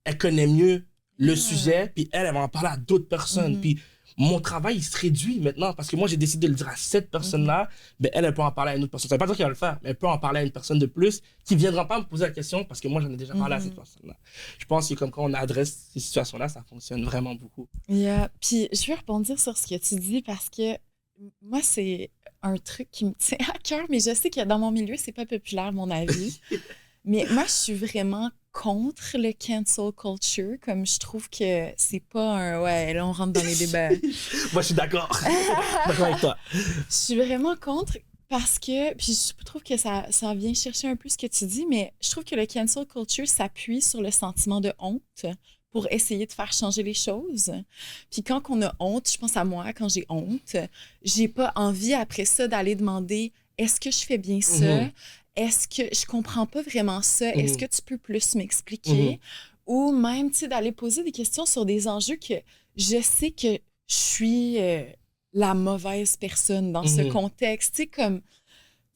elle connaît mieux le sujet, puis elle va en parler à d'autres personnes. Puis mon travail, il se réduit maintenant, parce que moi, j'ai décidé de le dire à cette personne-là, ben elle peut en parler à une autre personne. Ça veut pas dire qu'elle va le faire, mais elle peut en parler à une personne de plus qui ne viendra pas me poser la question, parce que moi, j'en ai déjà parlé à cette personne-là. Je pense que comme quand on adresse ces situations-là, ça fonctionne vraiment beaucoup. Yeah. Puis je veux rebondir sur ce que tu dis, parce que moi, c'est un truc qui me tient à cœur, mais je sais que dans mon milieu, c'est pas populaire, mon avis. Mais moi, je suis vraiment contre le cancel culture, comme je trouve que c'est pas un... Ouais, là, on rentre dans les débats. Moi, je suis d'accord. Je suis d'accord avec toi. Je suis vraiment contre parce que... Puis je trouve que ça vient chercher un peu ce que tu dis, mais je trouve que le cancel culture s'appuie sur le sentiment de honte pour essayer de faire changer les choses. Puis quand on a honte, je pense à moi, quand j'ai honte, j'ai pas envie après ça d'aller demander « Est-ce que je fais bien ça? Est-ce que je comprends pas vraiment ça? Est-ce que tu peux plus m'expliquer? » Ou même, tu sais, d'aller poser des questions sur des enjeux que je sais que je suis la mauvaise personne dans ce contexte. Tu sais, comme...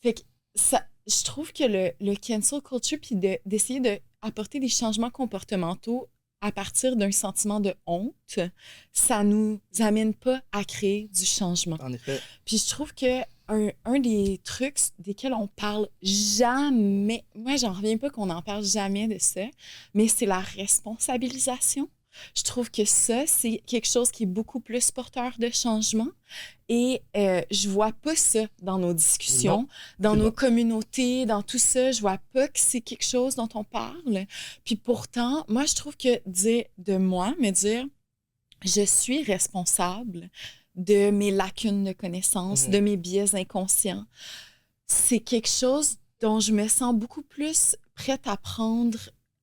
Fait que ça, je trouve que le cancel culture, puis d'essayer d'apporter des changements comportementaux à partir d'un sentiment de honte, ça nous amène pas à créer du changement. En effet. Puis je trouve que un des trucs desquels on parle jamais, moi j'en reviens pas qu'on en parle jamais de ça, mais c'est la responsabilisation. Je trouve que ça, c'est quelque chose qui est beaucoup plus porteur de changement et je vois pas ça dans nos discussions, dans nos communautés, dans tout ça. Je vois pas que c'est quelque chose dont on parle. Puis pourtant, moi, je trouve que me dire, je suis responsable de mes lacunes de connaissances, de mes biais inconscients, c'est quelque chose dont je me sens beaucoup plus prête à prendre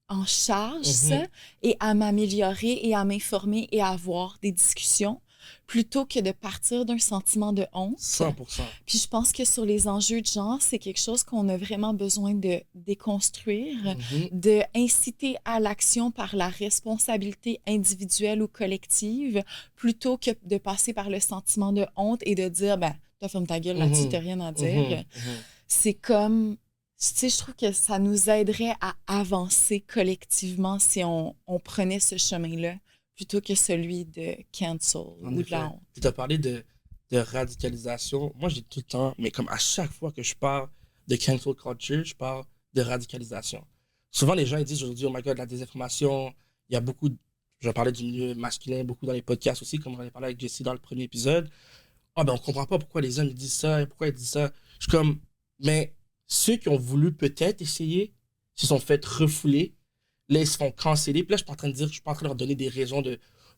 en charge ça et à m'améliorer et à m'informer et à avoir des discussions plutôt que de partir d'un sentiment de honte. 100%. Puis je pense que sur les enjeux de genre, c'est quelque chose qu'on a vraiment besoin de déconstruire, de inciter à l'action par la responsabilité individuelle ou collective plutôt que de passer par le sentiment de honte et de dire, ben, toi, ferme ta gueule là-dessus, t'as rien à dire. C'est comme... Tu sais, je trouve que ça nous aiderait à avancer collectivement si on prenait ce chemin-là plutôt que celui de cancel ou de la honte. Tu as parlé de radicalisation. Moi, j'ai tout le temps, mais comme à chaque fois que je parle de cancel culture, je parle de radicalisation. Souvent, les gens ils disent aujourd'hui, oh my god, la désinformation, il y a beaucoup, je parlais du milieu masculin, beaucoup dans les podcasts aussi, comme on avait parlé avec Jessie dans le premier épisode. Ah ben, on comprend pas pourquoi les hommes ils disent ça et pourquoi ils disent ça. Je suis comme, Mais ceux qui ont voulu peut-être essayer se sont fait refouler. Là, ils se font canceller. Puis là, je suis pas en train de dire, je suis pas en train de leur donner des raisons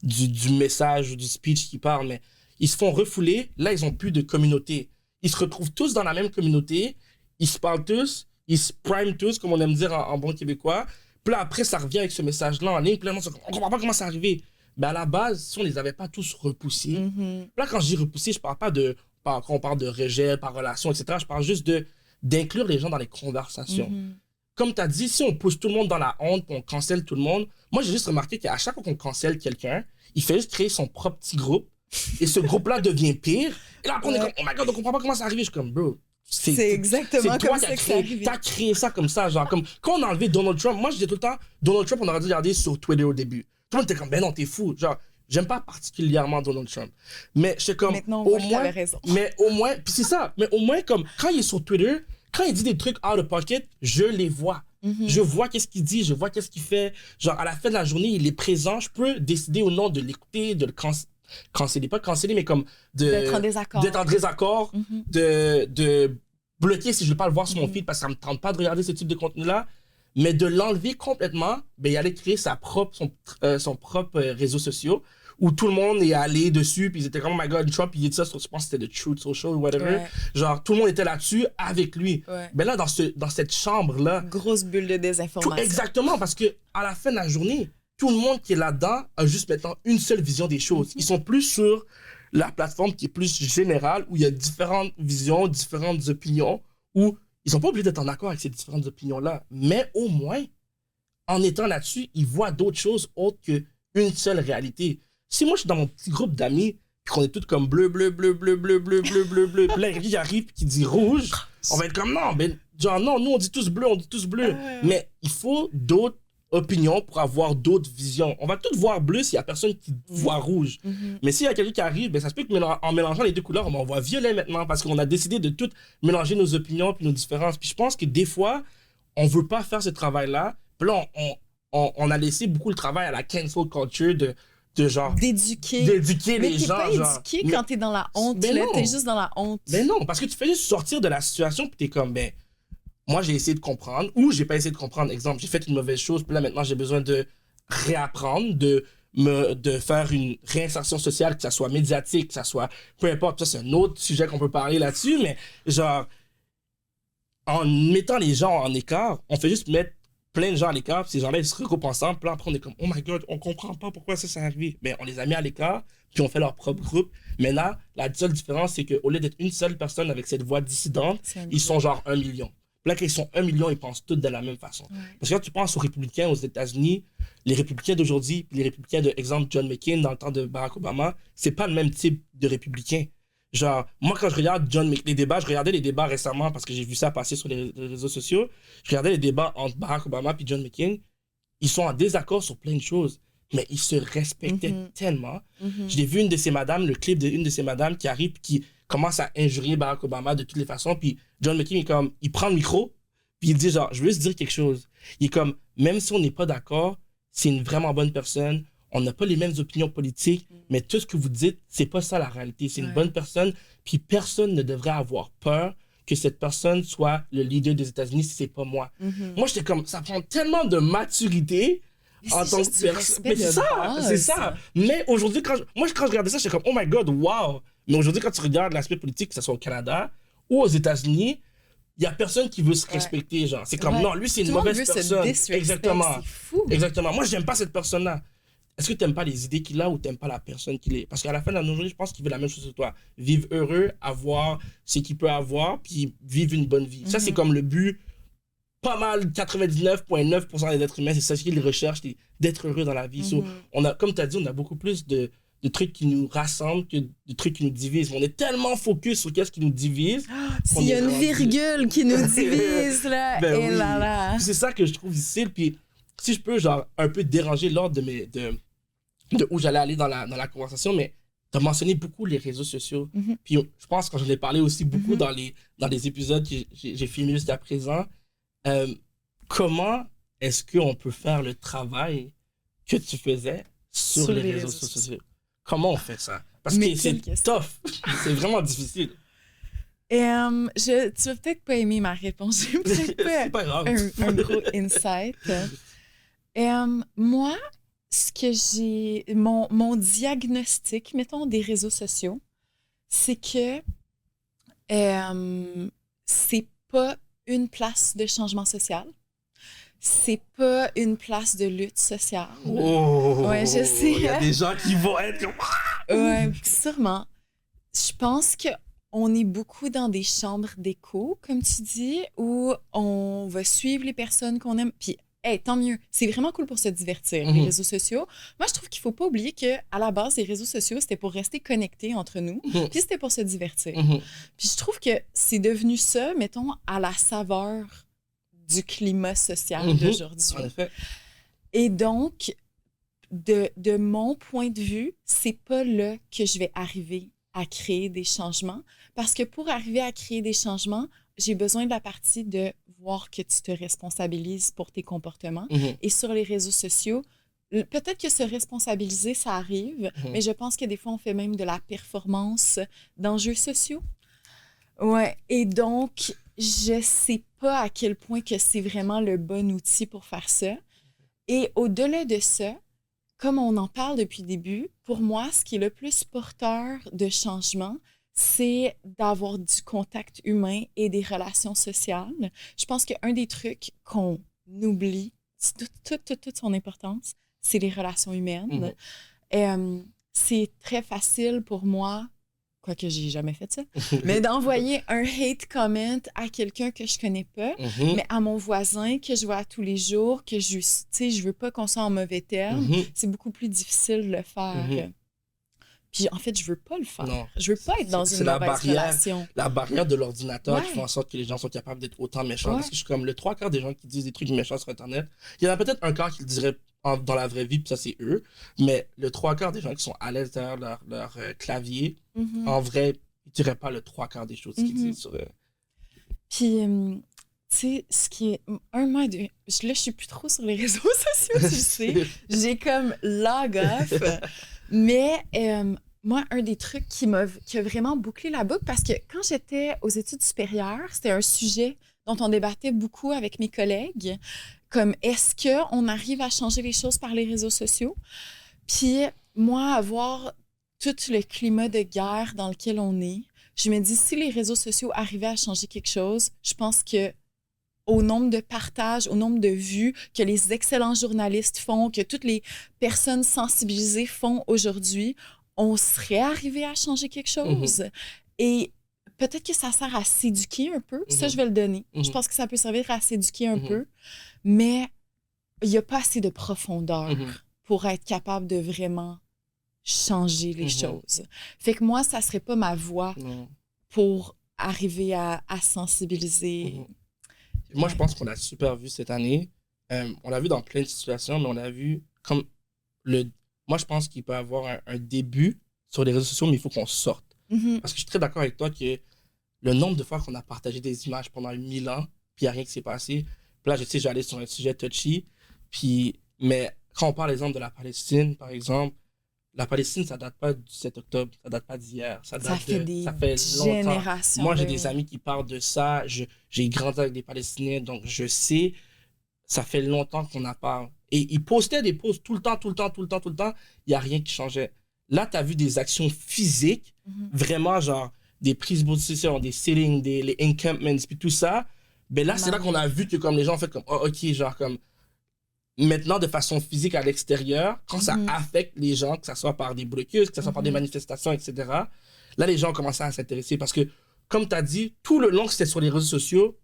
du message ou du speech qui parle, mais ils se font refouler. Là, ils ont plus de communauté. Ils se retrouvent tous dans la même communauté. Ils se parlent tous. Ils se priment tous, comme on aime dire en bon québécois. Puis là, après, ça revient avec ce message-là en ligne. Puis là, on comprend pas comment c'est arrivé. Ben, à la base, si on les avait pas tous repoussés, là, quand je dis repoussés, je parle pas quand on parle de rejet par relation, etc., je parle juste d'inclure les gens dans les conversations. Comme tu as dit, si on pousse tout le monde dans la honte, on cancelle tout le monde, moi, j'ai juste remarqué qu'à chaque fois qu'on cancelle quelqu'un, il fait juste créer son propre petit groupe, et ce groupe-là devient pire. Et là, après, on est comme, oh my God, on comprend pas comment c'est arrivé. Je suis comme, bro, c'est exactement comme ça que c'est arrivé. T'as créé ça comme ça, genre, comme, quand on a enlevé Donald Trump, moi, je disais tout le temps, Donald Trump, on aurait dû regarder sur Twitter au début. Tout le monde était comme, ben non, t'es fou. Genre, j'aime pas particulièrement Donald Trump. Mais je sais comme, maintenant, on voit qu'il avait raison. Mais au moins, puis c'est ça, mais au moins, comme, quand il est sur Twitter, quand il dit des trucs out of pocket, je les vois. Je vois qu'est-ce qu'il dit, je vois qu'est-ce qu'il fait. Genre, à la fin de la journée, il est présent. Je peux décider ou non de l'écouter, de le canceller. Pas canceller, mais comme d'être en désaccord. D'être en désaccord, de bloquer si je ne veux pas le voir sur mon feed parce que ça ne me tente pas de regarder ce type de contenu-là. Mais de l'enlever complètement, ben, il allait créer son propre réseau social où tout le monde est allé dessus, puis ils étaient comme, oh my God, Trump, il dit ça sur, je pense que c'était The Truth Social ou whatever. Ouais. Genre, tout le monde était là-dessus avec lui. Ouais. Ben là, dans cette chambre-là... Grosse bulle de désinformation. Exactement, parce que à la fin de la journée, tout le monde qui est là-dedans a juste maintenant une seule vision des choses. Ils sont plus sur la plateforme qui est plus générale, où il y a différentes visions, différentes opinions, où ils sont pas obligés d'être en accord avec ces différentes opinions-là. Mais au moins, en étant là-dessus, ils voient d'autres choses autres qu'une seule réalité. Si moi, je suis dans mon petit groupe d'amis, puis qu'on est tous comme bleu, bleu, bleu, bleu, bleu, bleu, bleu, bleu, bleu, puis là, il arrive et qui dit rouge, on va être comme non, ben, genre non, nous, on dit tous bleu, on dit tous bleu. Mais il faut d'autres opinions pour avoir d'autres visions. On va tous voir bleu s'il y a personne qui voit rouge. Mais s'il y a quelqu'un qui arrive, ben, ça se peut qu'en mélangeant les deux couleurs, on voit violet maintenant parce qu'on a décidé de tout mélanger nos opinions puis nos différences. Puis je pense que des fois, on veut pas faire ce travail-là. Puis là, on a laissé beaucoup le travail à la cancel culture de genre d'éduquer les gens. Mais t'es pas éduqué quand t'es dans la honte, là, t'es juste dans la honte. Mais non, parce que tu fais juste sortir de la situation puis t'es comme, ben, moi j'ai essayé de comprendre ou j'ai pas essayé de comprendre. Exemple, j'ai fait une mauvaise chose puis là maintenant j'ai besoin de réapprendre, de faire une réinsertion sociale, que ça soit médiatique, que ça soit, peu importe, ça c'est un autre sujet qu'on peut parler là-dessus, mais genre, en mettant les gens en écart, on fait juste mettre plein de gens à l'écart, puis ces gens-là, ils se regroupent ensemble, puis là, après, on est comme, oh my God, on comprend pas pourquoi ça s'est arrivé. Mais on les a mis à l'écart, puis on fait leur propre groupe. Maintenant, la seule différence, c'est qu'au lieu d'être une seule personne avec cette voix dissidente, ils sont genre 1 million. Puis là, quand ils sont 1 million, ils pensent tous de la même façon. Parce que quand tu penses aux républicains aux États-Unis, les républicains d'aujourd'hui, puis les républicains de, exemple, John McCain dans le temps de Barack Obama, c'est pas le même type de républicain. Genre, moi, quand je regarde les débats, je regardais les débats récemment parce que j'ai vu ça passer sur les réseaux sociaux. Je regardais les débats entre Barack Obama et John McCain. Ils sont en désaccord sur plein de choses, mais ils se respectaient tellement. J'ai vu une de ces madames, le clip d'une de ces madames qui arrive, qui commence à injurier Barack Obama de toutes les façons. Puis John McCain, il prend le micro, puis il dit genre, je veux juste dire quelque chose. Il est comme, même si on n'est pas d'accord, c'est une vraiment bonne personne. On n'a pas les mêmes opinions politiques, mais tout ce que vous dites, c'est pas ça la réalité. C'est une bonne personne, puis personne ne devrait avoir peur que cette personne soit le leader des États-Unis si c'est pas moi. Moi, j'étais comme, ça prend tellement de maturité en tant que personne. Mais c'est ça. Mais aujourd'hui, quand je regardais ça, j'étais comme, oh my God, wow. Mais aujourd'hui, quand tu regardes l'aspect politique, que ce soit au Canada ou aux États-Unis, il y a personne qui veut se respecter, genre. C'est comme, non, lui, c'est une mauvaise personne. Exactement. C'est fou. Exactement. Moi, j'aime pas cette personne-là. Est-ce que tu n'aimes pas les idées qu'il a ou tu n'aimes pas la personne qu'il est? Parce qu'à la fin de la journée, je pense qu'il veut la même chose que toi. Vivre heureux, avoir ce qu'il peut avoir, puis vivre une bonne vie. Ça, c'est comme le but. Pas mal, 99,9% des êtres humains, c'est ça qu'ils recherchent, d'être heureux dans la vie. So, comme tu as dit, on a beaucoup plus de trucs qui nous rassemblent que de trucs qui nous divisent. On est tellement focus sur qu'est-ce qui nous divise. S'il y a une virgule qui nous divise, là, ben et oui. là. C'est ça que je trouve difficile. Puis si je peux, genre, un peu déranger l'ordre de où j'allais aller dans la conversation, mais tu as mentionné beaucoup les réseaux sociaux. Puis je pense que j'en ai parlé aussi beaucoup dans les épisodes que j'ai filmés jusqu'à présent. Comment est-ce qu'on peut faire le travail que tu faisais sur les réseaux sociaux? Comment on fait ça? Parce que c'est tough. C'est vraiment difficile. Tu vas peut-être pas aimer ma réponse. J'ai peut-être C'est pas grave. un gros insight. Moi, ce que j'ai... Mon diagnostic, mettons, des réseaux sociaux, c'est que c'est pas une place de changement social. C'est pas une place de lutte sociale. Oh, ouais, je sais. Il y a des gens qui vont être comme... Ouais, sûrement. Je pense qu'on est beaucoup dans des chambres d'écho, comme tu dis, où on va suivre les personnes qu'on aime. Puis, hey, tant mieux. C'est vraiment cool pour se divertir, les réseaux sociaux. Moi, je trouve qu'il faut pas oublier qu'à la base, les réseaux sociaux, c'était pour rester connectés entre nous, puis c'était pour se divertir. Puis je trouve que c'est devenu ça, mettons, à la saveur du climat social d'aujourd'hui. En effet. Et donc, de mon point de vue, c'est pas là que je vais arriver à créer des changements. Parce que pour arriver à créer des changements, j'ai besoin de la partie de voir que tu te responsabilises pour tes comportements. Et sur les réseaux sociaux, peut-être que se responsabiliser, ça arrive, mais je pense que des fois, on fait même de la performance d'enjeux sociaux. Ouais. Et donc, je sais pas à quel point que c'est vraiment le bon outil pour faire ça. Et au-delà de ça, comme on en parle depuis le début, pour moi, ce qui est le plus porteur de changement, c'est d'avoir du contact humain et des relations sociales. Je pense qu'un des trucs qu'on oublie, toute son importance, c'est les relations humaines. C'est très facile pour moi, quoique j'ai jamais fait ça, mais d'envoyer un hate comment à quelqu'un que je connais pas, mais à mon voisin que je vois tous les jours, que je veux pas qu'on soit en mauvais termes, c'est beaucoup plus difficile de le faire. Puis en fait, je veux pas le faire. Non. Je veux pas être dans une mauvaise relation. La barrière de l'ordinateur qui fait en sorte que les gens sont capables d'être autant méchants. Parce que je suis comme le 3/4 des gens qui disent des trucs méchants sur Internet. Il y en a peut-être un quart qui le dirait dans la vraie vie, puis ça, c'est eux. Mais le 3/4 des gens qui sont à l'aise derrière leur clavier, en vrai, ils diraient pas le 3/4 des choses qu'ils disent sur... Puis, tu sais, ce qui est... Là, je suis plus trop sur les réseaux sociaux, tu le sais. J'ai comme log off. Mais moi, un des trucs qui a vraiment bouclé la boucle, parce que quand j'étais aux études supérieures, c'était un sujet dont on débattait beaucoup avec mes collègues, comme est-ce qu'on arrive à changer les choses par les réseaux sociaux? Puis moi, avoir tout le climat de guerre dans lequel on est, je me dis, si les réseaux sociaux arrivaient à changer quelque chose, je pense que au nombre de partages, au nombre de vues que les excellents journalistes font, que toutes les personnes sensibilisées font aujourd'hui, on serait arrivé à changer quelque chose. Et peut-être que ça sert à s'éduquer un peu. Ça, je vais le donner. Je pense que ça peut servir à s'éduquer un peu. Mais il n'y a pas assez de profondeur pour être capable de vraiment changer les choses. Fait que moi, ça ne serait pas ma voie pour arriver à sensibiliser... Moi, je pense qu'on l'a super vu cette année. On l'a vu dans plein de situations, mais on l'a vu comme Moi, je pense qu'il peut y avoir un début sur les réseaux sociaux, mais il faut qu'on sorte. Parce que je suis très d'accord avec toi que le nombre de fois qu'on a partagé des images pendant 1000 ans, puis il n'y a rien qui s'est passé. Puis là, je sais, j'allais sur un sujet touchy. Mais quand on parle, exemple, de la Palestine, par exemple, la Palestine, ça date pas du 7 octobre, ça date pas d'hier. Ça fait générations. Moi, j'ai des amis qui parlent de ça. J'ai grandi avec des Palestiniens, donc je sais, ça fait longtemps qu'on en parle. Et ils postaient des posts tout le temps. Il n'y a rien qui changeait. Là, tu as vu des actions physiques, vraiment genre des prises de position, des settings, les encampments, puis tout ça. Ben là, c'est là qu'on a vu que comme les gens ont fait comme, oh, ok, genre comme... Maintenant, de façon physique à l'extérieur, quand ça affecte les gens, que ce soit par des blocus, que ce soit par des manifestations, etc., là, les gens ont commencé à s'intéresser. Parce que, comme tu as dit, tout le long que c'était sur les réseaux sociaux,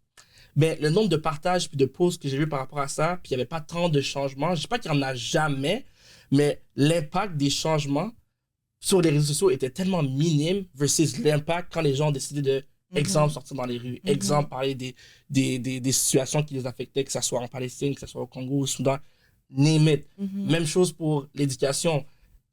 ben, le nombre de partages puis de posts que j'ai vu par rapport à ça, puis il n'y avait pas tant de changements. Je ne dis pas qu'il n'y en a jamais, mais l'impact des changements sur les réseaux sociaux était tellement minime versus l'impact quand les gens ont décidé de, exemple, sortir dans les rues, exemple, parler des situations qui les affectaient, que ce soit en Palestine, que ce soit au Congo, au Soudan, name it. Même chose pour l'éducation.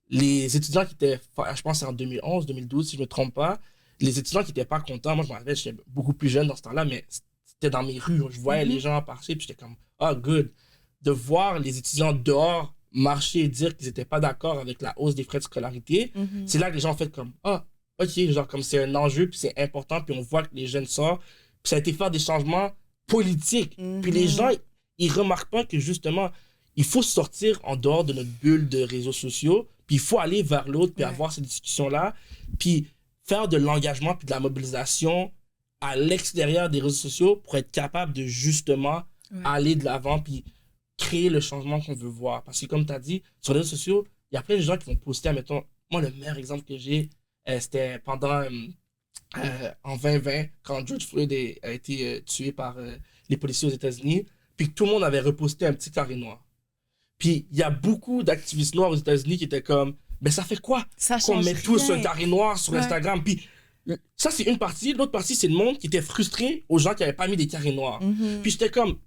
Les étudiants qui étaient, je pense que c'est en 2011, 2012, si je ne me trompe pas, les étudiants qui n'étaient pas contents, moi je me rappelle, j'étais beaucoup plus jeune dans ce temps-là, mais c'était dans mes rues, je voyais les gens passer, puis j'étais comme, ah, good. De voir les étudiants dehors marcher et dire qu'ils n'étaient pas d'accord avec la hausse des frais de scolarité, c'est là que les gens ont fait comme, ah, OK, genre, comme c'est un enjeu, puis c'est important, puis on voit que les jeunes sortent, puis ça a été faire des changements politiques. Puis les gens, ils remarquent pas que, justement, il faut sortir en dehors de notre bulle de réseaux sociaux, puis il faut aller vers l'autre, puis avoir ces discussions-là, puis faire de l'engagement, puis de la mobilisation à l'extérieur des réseaux sociaux pour être capable de, justement, aller de l'avant, puis créer le changement qu'on veut voir. Parce que, comme tu as dit, sur les réseaux sociaux, il y a plein de gens qui vont poster, admettons, moi, le meilleur exemple que j'ai, c'était pendant en 2020, quand George Floyd a été tué par les policiers aux États-Unis, puis que tout le monde avait reposté un petit carré noir. Puis il y a beaucoup d'activistes noirs aux États-Unis qui étaient comme, ben ça fait quoi qu'on met tous un carré noir sur Instagram? Puis ça, c'est une partie. L'autre partie, c'est le monde qui était frustré aux gens qui n'avaient pas mis des carrés noirs. Puis j'étais comme,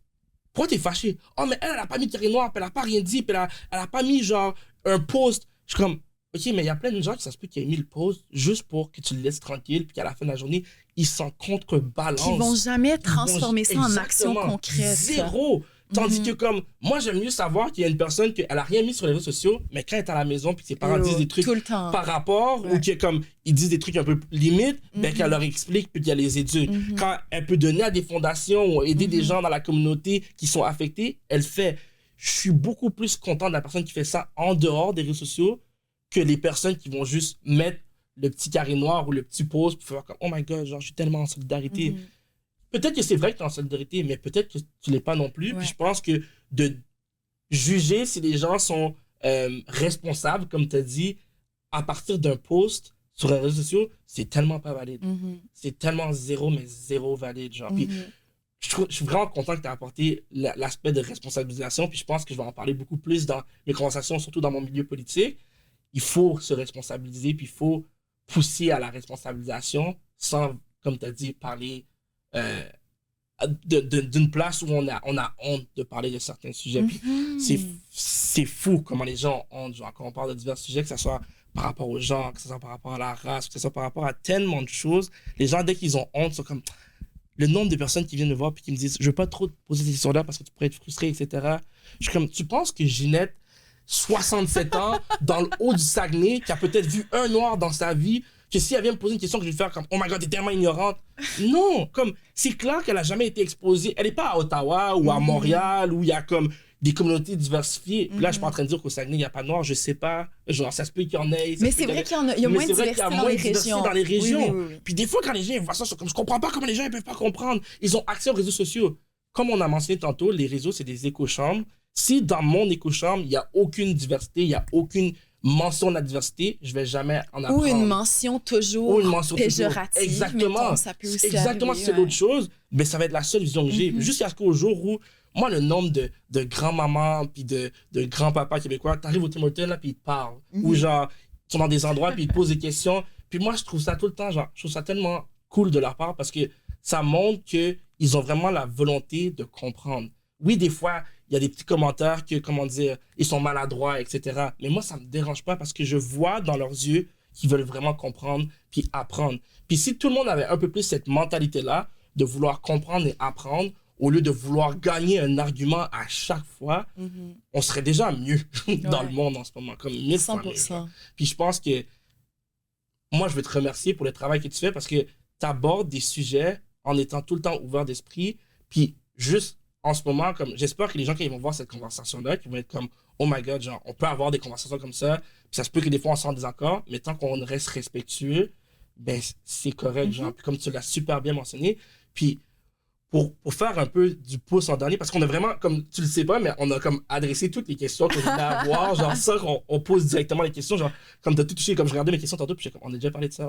pourquoi t'es fâché? Oh, mais elle a pas mis de carré noir, puis elle a pas rien dit, puis elle a pas mis genre un post. Je suis comme, OK, mais il y a plein de gens qui ça se peut qu'ils aient mis le post juste pour que tu le laisses tranquille, puis qu'à la fin de la journée, ils s'en contrebalancent. Ils vont jamais transformer ça en action concrète. Zéro. Tandis que comme, moi j'aime mieux savoir qu'il y a une personne qui a rien mis sur les réseaux sociaux, mais quand elle est à la maison puis que ses parents disent des trucs par rapport, ou que comme ils disent des trucs un peu limites, ben qu'elle leur explique puis qu'elle les éduque. Quand elle peut donner à des fondations ou aider des gens dans la communauté qui sont affectés, elle fait. Je suis beaucoup plus content de la personne qui fait ça en dehors des réseaux sociaux que les personnes qui vont juste mettre le petit carré noir ou le petit post pour faire comme, oh my god, genre je suis tellement en solidarité. Peut-être que c'est vrai que tu es en solidarité, mais peut-être que tu ne l'es pas non plus. Puis je pense que de juger si les gens sont responsables, comme tu as dit, à partir d'un post sur les réseaux sociaux, c'est tellement pas valide. C'est tellement zéro, mais zéro valide. Genre. Puis je suis vraiment content que tu aies apporté l'aspect de responsabilisation. Puis je pense que je vais en parler beaucoup plus dans mes conversations, surtout dans mon milieu politique. Il faut se responsabiliser, puis il faut pousser à la responsabilisation sans, comme tu as dit, parler d'une place où on a honte de parler de certains sujets. Puis c'est fou comment les gens ont honte, genre, quand on parle de divers sujets, que ce soit par rapport aux gens, que ce soit par rapport à la race, que ce soit par rapport à tellement de choses. Les gens, dès qu'ils ont honte, sont comme... Le nombre de personnes qui viennent me voir et qui me disent « Je veux pas trop te poser des questions-là parce que tu pourrais être frustré, etc. » Je suis comme « Tu penses que Ginette, 67 ans, dans le haut du Saguenay, qui a peut-être vu un noir dans sa vie, que si elle vient me poser une question que je vais faire comme « Oh my God, t'es tellement ignorante. » Non, comme c'est clair qu'elle a jamais été exposée. Elle est pas à Ottawa ou à Montréal où il y a comme des communautés diversifiées. Puis là, je suis pas en train de dire qu'au Saguenay, il n'y a pas de noirs, je sais pas. Genre, ça se peut qu'il y en ait. Mais c'est vrai qu'il y a moins de diversité dans les régions. Oui. Puis des fois, quand les gens voient ça, c'est comme je comprends pas comment les gens ne peuvent pas comprendre. Ils ont accès aux réseaux sociaux. Comme on a mentionné tantôt, les réseaux, c'est des écochambres. Si dans mon écochambre, il n'y a aucune diversité, il n'y a aucune mention de la diversité, je vais jamais en apprendre. Ou une mention toujours péjorative. Exactement. Mettons, ça peut aussi exactement, arriver, c'est l'autre chose. Mais ça va être la seule vision que j'ai. Jusqu'à ce qu'au jour où, moi, le nombre de grands-mamans puis de grands-papas québécois, t'arrives au Tim Hortons, là, puis ils te parlent. Ou genre, ils sont dans des endroits, puis ils te posent des questions. Puis moi, je trouve ça tout le temps, genre, je trouve ça tellement cool de leur part parce que ça montre qu'ils ont vraiment la volonté de comprendre. Oui, des fois, il y a des petits commentaires que, comment dire, ils sont maladroits, etc. Mais moi, ça me dérange pas parce que je vois dans leurs yeux qu'ils veulent vraiment comprendre puis apprendre. Puis si tout le monde avait un peu plus cette mentalité-là de vouloir comprendre et apprendre, au lieu de vouloir gagner un argument à chaque fois, on serait déjà mieux dans le monde en ce moment, comme 1000 fois mieux. 100%. Puis je pense que moi, je veux te remercier pour le travail que tu fais parce que tu abordes des sujets en étant tout le temps ouvert d'esprit. Puis juste en ce moment, comme j'espère que les gens qui vont voir cette conversation-là, qui vont être comme « Oh my God, genre, on peut avoir des conversations comme ça. » Puis ça se peut que des fois, on s'en désaccord, mais tant qu'on reste respectueux, ben c'est correct, genre. Puis comme tu l'as super bien mentionné. Puis pour faire un peu du pouce en dernier, parce qu'on a vraiment, comme tu le sais pas, mais on a comme adressé toutes les questions que je voulais avoir, genre ça, on pose directement les questions, genre comme t'as tout touché, comme je regardais mes questions tantôt, puis j'étais comme, on a déjà parlé de ça,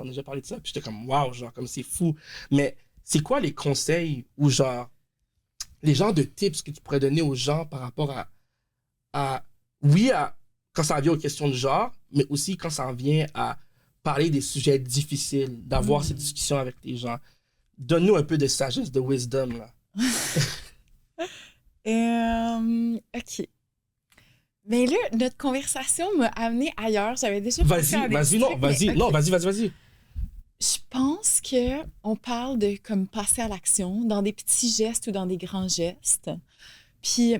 puis j'étais comme, waouh, genre comme c'est fou. Mais c'est quoi les conseils ou genre, les genres de tips que tu pourrais donner aux gens par rapport quand ça vient aux questions de genre, mais aussi quand ça vient à parler des sujets difficiles, d'avoir ces discussions avec les gens. Donne-nous un peu de sagesse, de wisdom, là. OK. Mais là, notre conversation m'a amené ailleurs. J'avais déjà Vas-y. Je pense qu'on parle de comme passer à l'action dans des petits gestes ou dans des grands gestes. Puis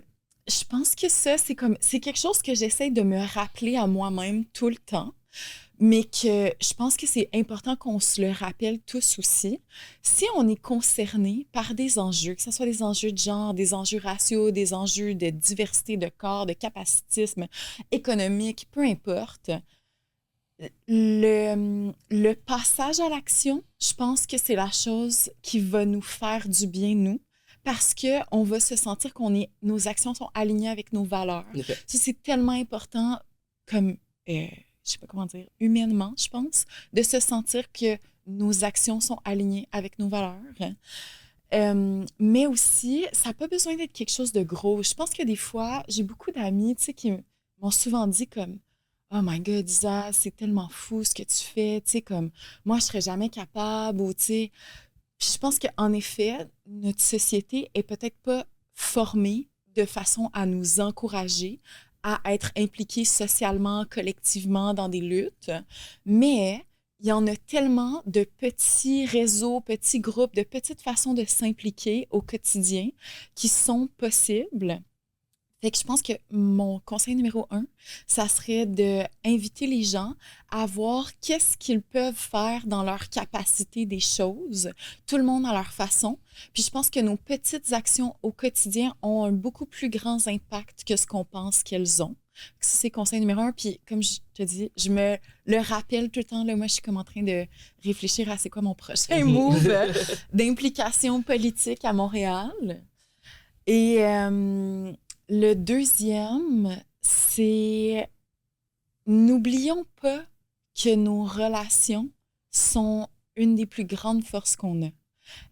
je pense que ça, c'est quelque chose que j'essaie de me rappeler à moi-même tout le temps. mais que je pense que c'est important qu'on se le rappelle tous aussi. Si on est concerné par des enjeux, que ce soit des enjeux de genre, des enjeux raciaux, des enjeux de diversité de corps, de capacitisme économique, peu importe, le passage à l'action, je pense que c'est la chose qui va nous faire du bien, nous, parce qu'on va se sentir nos actions sont alignées avec nos valeurs. Okay. Ça, c'est tellement important comme, je sais pas comment dire, humainement, je pense, de se sentir que nos actions sont alignées avec nos valeurs. Mais aussi, ça n'a pas besoin d'être quelque chose de gros. Je pense que des fois, j'ai beaucoup d'amis, tu sais, qui m'ont souvent dit comme Oh my God, Isa, c'est tellement fou ce que tu fais, tu sais, comme moi, je serais jamais capable, ou tu sais. Puis je pense qu'en effet, notre société est peut-être pas formée de façon à nous encourager à être impliqués socialement, collectivement dans des luttes, mais il y en a tellement de petits réseaux, petits groupes, de petites façons de s'impliquer au quotidien qui sont possibles. Fait que je pense que mon conseil numéro 1, ça serait d'inviter les gens à voir qu'est-ce qu'ils peuvent faire dans leur capacité des choses, tout le monde à leur façon. Puis je pense que nos petites actions au quotidien ont un beaucoup plus grand impact que ce qu'on pense qu'elles ont. Ça, c'est conseil numéro 1. Puis comme je te dis, je me le rappelle tout le temps. Là, moi, je suis comme en train de réfléchir à c'est quoi mon prochain move d'implication politique à Montréal. Et le deuxième, c'est n'oublions pas que nos relations sont une des plus grandes forces qu'on a.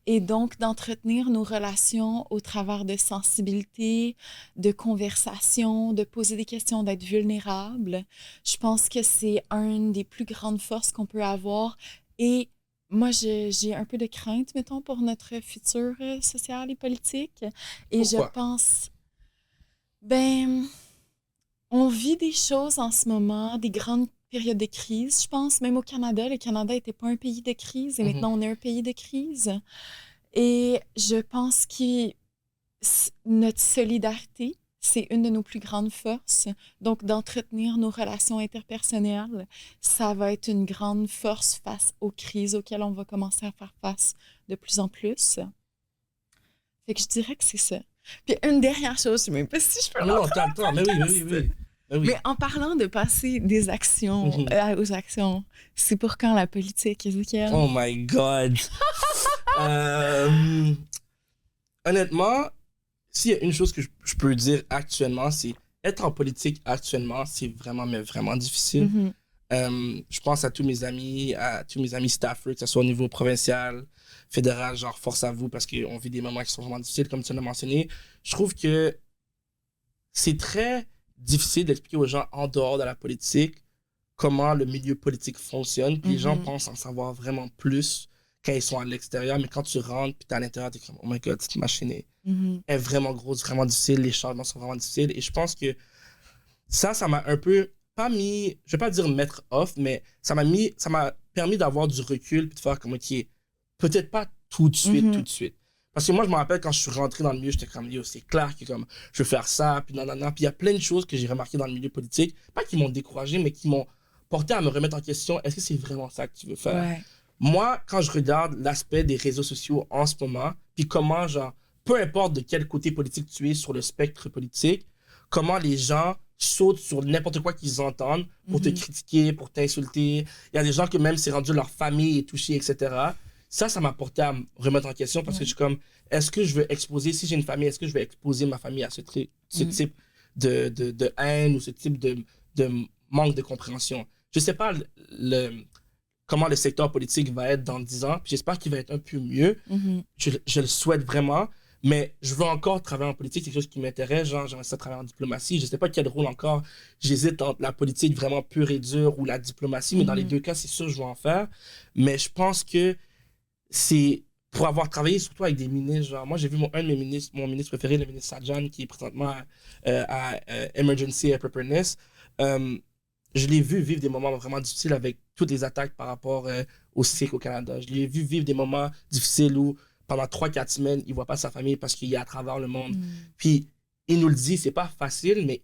Et donc, d'entretenir nos relations au travers de sensibilité, de conversation, de poser des questions, d'être vulnérable, je pense que c'est une des plus grandes forces qu'on peut avoir. Et moi, j'ai un peu de crainte, mettons, pour notre futur social et politique. Et Pourquoi? je pense, ben, on vit des choses en ce moment, des grandes périodes de crise, je pense. Même au Canada, le Canada n'était pas un pays de crise et maintenant on est un pays de crise. Et je pense que notre solidarité, c'est une de nos plus grandes forces. Donc, d'entretenir nos relations interpersonnelles, ça va être une grande force face aux crises auxquelles on va commencer à faire face de plus en plus. Fait que je dirais que c'est ça. Puis une dernière chose, je sais même pas si je peux Non, rentrer t'as le temps. Mais oui, mais oui, oui. Mais oui. Mais en parlant de passer des actions aux actions, c'est pour quand la politique, Ezekiel? Oh my God. Euh, honnêtement, s'il y a une chose que je peux dire actuellement, c'est être en politique actuellement, c'est vraiment, mais vraiment difficile. Je pense à tous mes amis staffers, que ce soit au niveau provincial, fédéral, genre force à vous parce qu'on vit des moments qui sont vraiment difficiles, comme tu l'as mentionné. Je trouve que c'est très difficile d'expliquer aux gens en dehors de la politique comment le milieu politique fonctionne. Puis les gens pensent en savoir vraiment plus quand ils sont à l'extérieur, mais quand tu rentres puis t'es à l'intérieur, t'es comme, oh my God, cette machine est vraiment grosse, vraiment difficile, les changements sont vraiment difficiles. Et je pense que ça m'a un peu, pas mis, je vais pas dire mettre off, mais ça m'a permis d'avoir du recul puis de faire comme, ok, peut-être pas tout de suite. Parce que moi, je me rappelle quand je suis rentré dans le milieu, j'étais comme, yo, c'est clair que comme, je veux faire ça, puis nanana. Puis il y a plein de choses que j'ai remarquées dans le milieu politique, pas qui m'ont découragé, mais qui m'ont porté à me remettre en question, est-ce que c'est vraiment ça que tu veux faire? Ouais. Moi, quand je regarde l'aspect des réseaux sociaux en ce moment, puis comment, genre, peu importe de quel côté politique tu es sur le spectre politique, comment les gens sautent sur n'importe quoi qu'ils entendent pour te critiquer, pour t'insulter. Il y a des gens que même c'est rendu leur famille est touchée, etc. Ça m'a porté à me remettre en question parce que je suis comme, est-ce que je veux exposer, si j'ai une famille, est-ce que je vais exposer ma famille à ce type de haine ou ce type de manque de compréhension? Je sais pas comment le secteur politique va être dans 10 ans, puis j'espère qu'il va être un peu mieux. Je le souhaite vraiment, mais je veux encore travailler en politique, c'est quelque chose qui m'intéresse, genre j'aimerais ça travailler en diplomatie, je sais pas quel rôle encore, j'hésite entre la politique vraiment pure et dure ou la diplomatie, mais dans les deux cas, c'est sûr que je vais en faire, mais je pense que c'est pour avoir travaillé surtout avec des ministres, genre moi j'ai vu un de mes ministres, mon ministre préféré, le ministre Sajjan, qui est présentement à Emergency Preparedness, je l'ai vu vivre des moments vraiment difficiles avec toutes les attaques par rapport au cirque au Canada. Je l'ai vu vivre des moments difficiles où pendant 3-4 semaines, il ne voit pas sa famille parce qu'il est à travers le monde. Puis il nous le dit, c'est pas facile, mais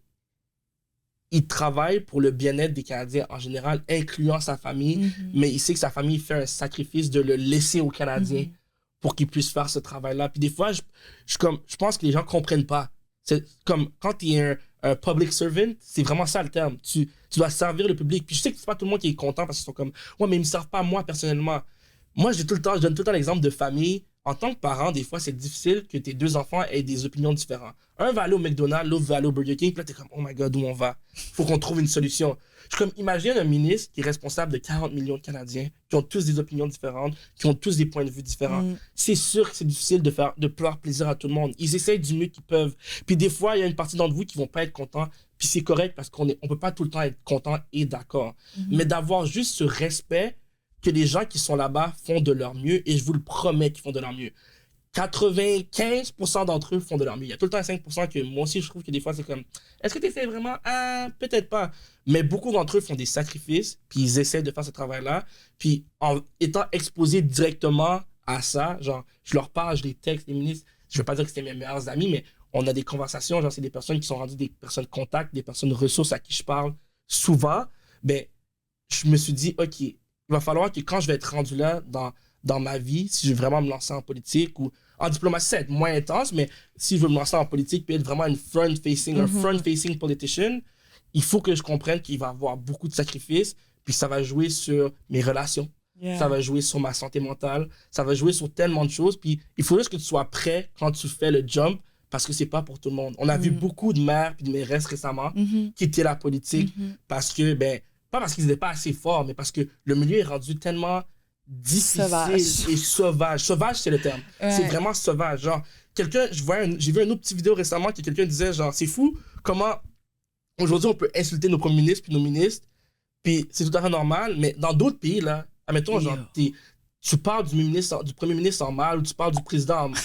il travaille pour le bien-être des Canadiens en général, incluant sa famille, mais il sait que sa famille fait un sacrifice de le laisser aux Canadiens pour qu'il puisse faire ce travail-là. Puis des fois, je pense que les gens ne comprennent pas. C'est comme quand tu es un public servant, c'est vraiment ça le terme. Tu dois servir le public. Puis je sais que c'est pas tout le monde qui est content parce qu'ils sont comme « Ouais, mais ils me servent pas moi personnellement. » Moi, je donne tout le temps l'exemple de famille. En tant que parent, des fois, c'est difficile que tes deux enfants aient des opinions différentes. Un va aller au McDonald's, l'autre va aller au Burger King, puis là, t'es comme, oh my God, où on va? Faut qu'on trouve une solution. Je suis comme, imagine un ministre qui est responsable de 40 millions de Canadiens, qui ont tous des opinions différentes, qui ont tous des points de vue différents. C'est sûr que c'est difficile de faire plaisir à tout le monde. Ils essayent du mieux qu'ils peuvent. Puis des fois, il y a une partie d'entre vous qui vont pas être contents, puis c'est correct parce qu'on peut pas tout le temps être content et d'accord. Mais d'avoir juste ce respect que les gens qui sont là-bas font de leur mieux, et je vous le promets qu'ils font de leur mieux. 95% d'entre eux font de leur mieux. Il y a tout le temps 5% que moi aussi, je trouve que des fois, c'est comme, est-ce que tu essaies vraiment? Peut-être pas. Mais beaucoup d'entre eux font des sacrifices, puis ils essaient de faire ce travail-là. Puis en étant exposés directement à ça, genre, je leur parle, je les texte, les ministres, je ne veux pas dire que c'est mes meilleurs amis, mais on a des conversations, genre, c'est des personnes qui sont rendues des personnes contact, des personnes ressources à qui je parle souvent. Ben, je me suis dit, OK, il va falloir que quand je vais être rendu là dans ma vie, si je veux vraiment me lancer en politique ou en diplomatie, ça va être moins intense, mais si je veux me lancer en politique puis être vraiment un front-facing politician, il faut que je comprenne qu'il va y avoir beaucoup de sacrifices, puis ça va jouer sur mes relations, ça va jouer sur ma santé mentale, ça va jouer sur tellement de choses, puis il faut juste que tu sois prêt quand tu fais le jump, parce que c'est pas pour tout le monde. On a vu beaucoup de maires puis de mairesses récemment quitter la politique parce que, pas parce qu'ils n'étaient pas assez forts, mais parce que le milieu est rendu tellement difficile et sauvage. Sauvage, c'est le terme. Ouais. C'est vraiment sauvage. Genre, j'ai vu une autre petite vidéo récemment que quelqu'un disait, genre, c'est fou comment aujourd'hui on peut insulter nos premiers ministres puis nos ministres, puis c'est tout à fait normal, mais dans d'autres pays, là, admettons, genre, tu parles du premier ministre en mal ou tu parles du président en mal.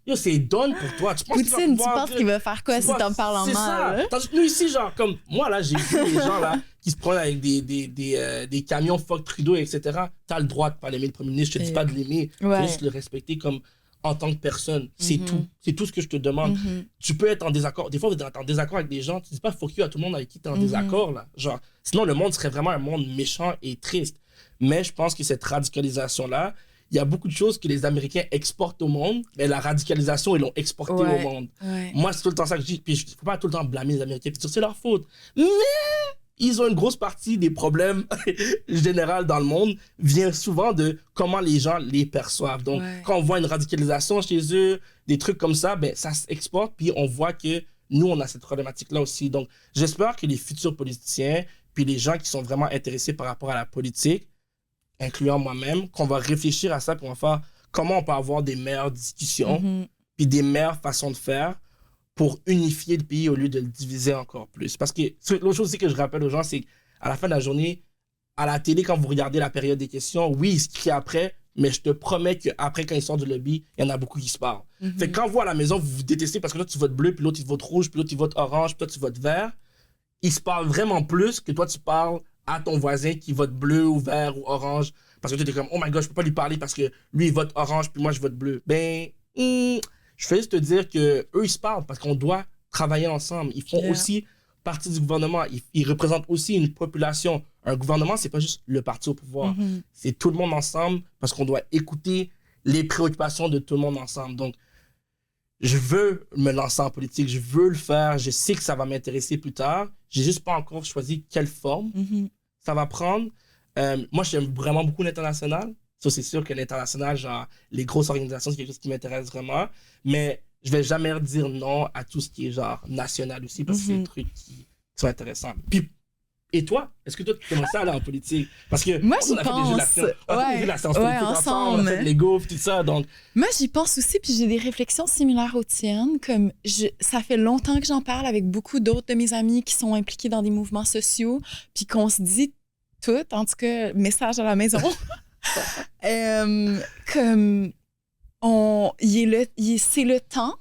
Yo, c'est done pour toi. Tu penses qu'il va faire quoi si t'en parles en mal? Tandis que nous ici, genre, comme moi, là, j'ai vu des gens là qui se prennent avec des camions fuck Trudeau, etc. T'as le droit de pas l'aimer le premier ministre. Je te dis pas de l'aimer. Faut juste le respecter comme en tant que personne. C'est tout. C'est tout ce que je te demande. Tu peux être en désaccord. Des fois, vous êtes en désaccord avec des gens. Tu dis pas fuck you à tout le monde avec qui t'es en désaccord, là. Genre, sinon, le monde serait vraiment un monde méchant et triste. Mais je pense que cette radicalisation-là, il y a beaucoup de choses que les Américains exportent au monde, mais la radicalisation, ils l'ont exportée au monde. Moi, c'est tout le temps ça que je dis. Puis il ne faut pas tout le temps blâmer les Américains, puis c'est leur faute. Mais ils ont une grosse partie des problèmes généraux dans le monde vient souvent de comment les gens les perçoivent. Donc, quand on voit une radicalisation chez eux, des trucs comme ça, ça s'exporte, puis on voit que nous, on a cette problématique-là aussi. Donc, j'espère que les futurs politiciens, puis les gens qui sont vraiment intéressés par rapport à la politique, incluant moi-même, qu'on va réfléchir à ça, puis on va faire comment on peut avoir des meilleures discussions, puis des meilleures façons de faire pour unifier le pays au lieu de le diviser encore plus. Parce que l'autre chose aussi que je rappelle aux gens, c'est qu'à la fin de la journée, à la télé, quand vous regardez la période des questions, oui, ils se crient après, mais je te promets qu'après, quand ils sortent du lobby, il y en a beaucoup qui se parlent. Fait que quand vous, à la maison, vous vous détestez parce que là, tu votes bleu, puis l'autre, il vote rouge, puis l'autre, il vote orange, puis toi, tu votes vert, ils se parlent vraiment plus que toi, tu parles à ton voisin qui vote bleu ou vert ou orange, parce que tu es comme, oh my god, je peux pas lui parler parce que lui, il vote orange, puis moi, je vote bleu. Je fais juste te dire qu'eux, ils se parlent parce qu'on doit travailler ensemble. Ils font aussi partie du gouvernement. Ils représentent aussi une population. Un gouvernement, c'est pas juste le parti au pouvoir. C'est tout le monde ensemble parce qu'on doit écouter les préoccupations de tout le monde ensemble. Donc, je veux me lancer en politique, je veux le faire, je sais que ça va m'intéresser plus tard. J'ai juste pas encore choisi quelle forme ça va prendre. Moi, j'aime vraiment beaucoup l'international. Ça, c'est sûr que l'international, genre, les grosses organisations, c'est quelque chose qui m'intéresse vraiment. Mais je vais jamais dire non à tout ce qui est, genre, national aussi, parce que c'est des trucs qui sont intéressants. Puis, et toi, est-ce que toi, tu aimerais ça aller en politique? Parce que moi, j'y pense. On a fait la séance politique ensemble, on a fait les gaufres, tout ça, donc... Moi, j'y pense aussi, puis j'ai des réflexions similaires aux tiennes. Comme ça fait longtemps que j'en parle avec beaucoup d'autres de mes amis qui sont impliqués dans des mouvements sociaux, puis qu'on se dit tout, en tout cas, message à la maison... comme c'est le temps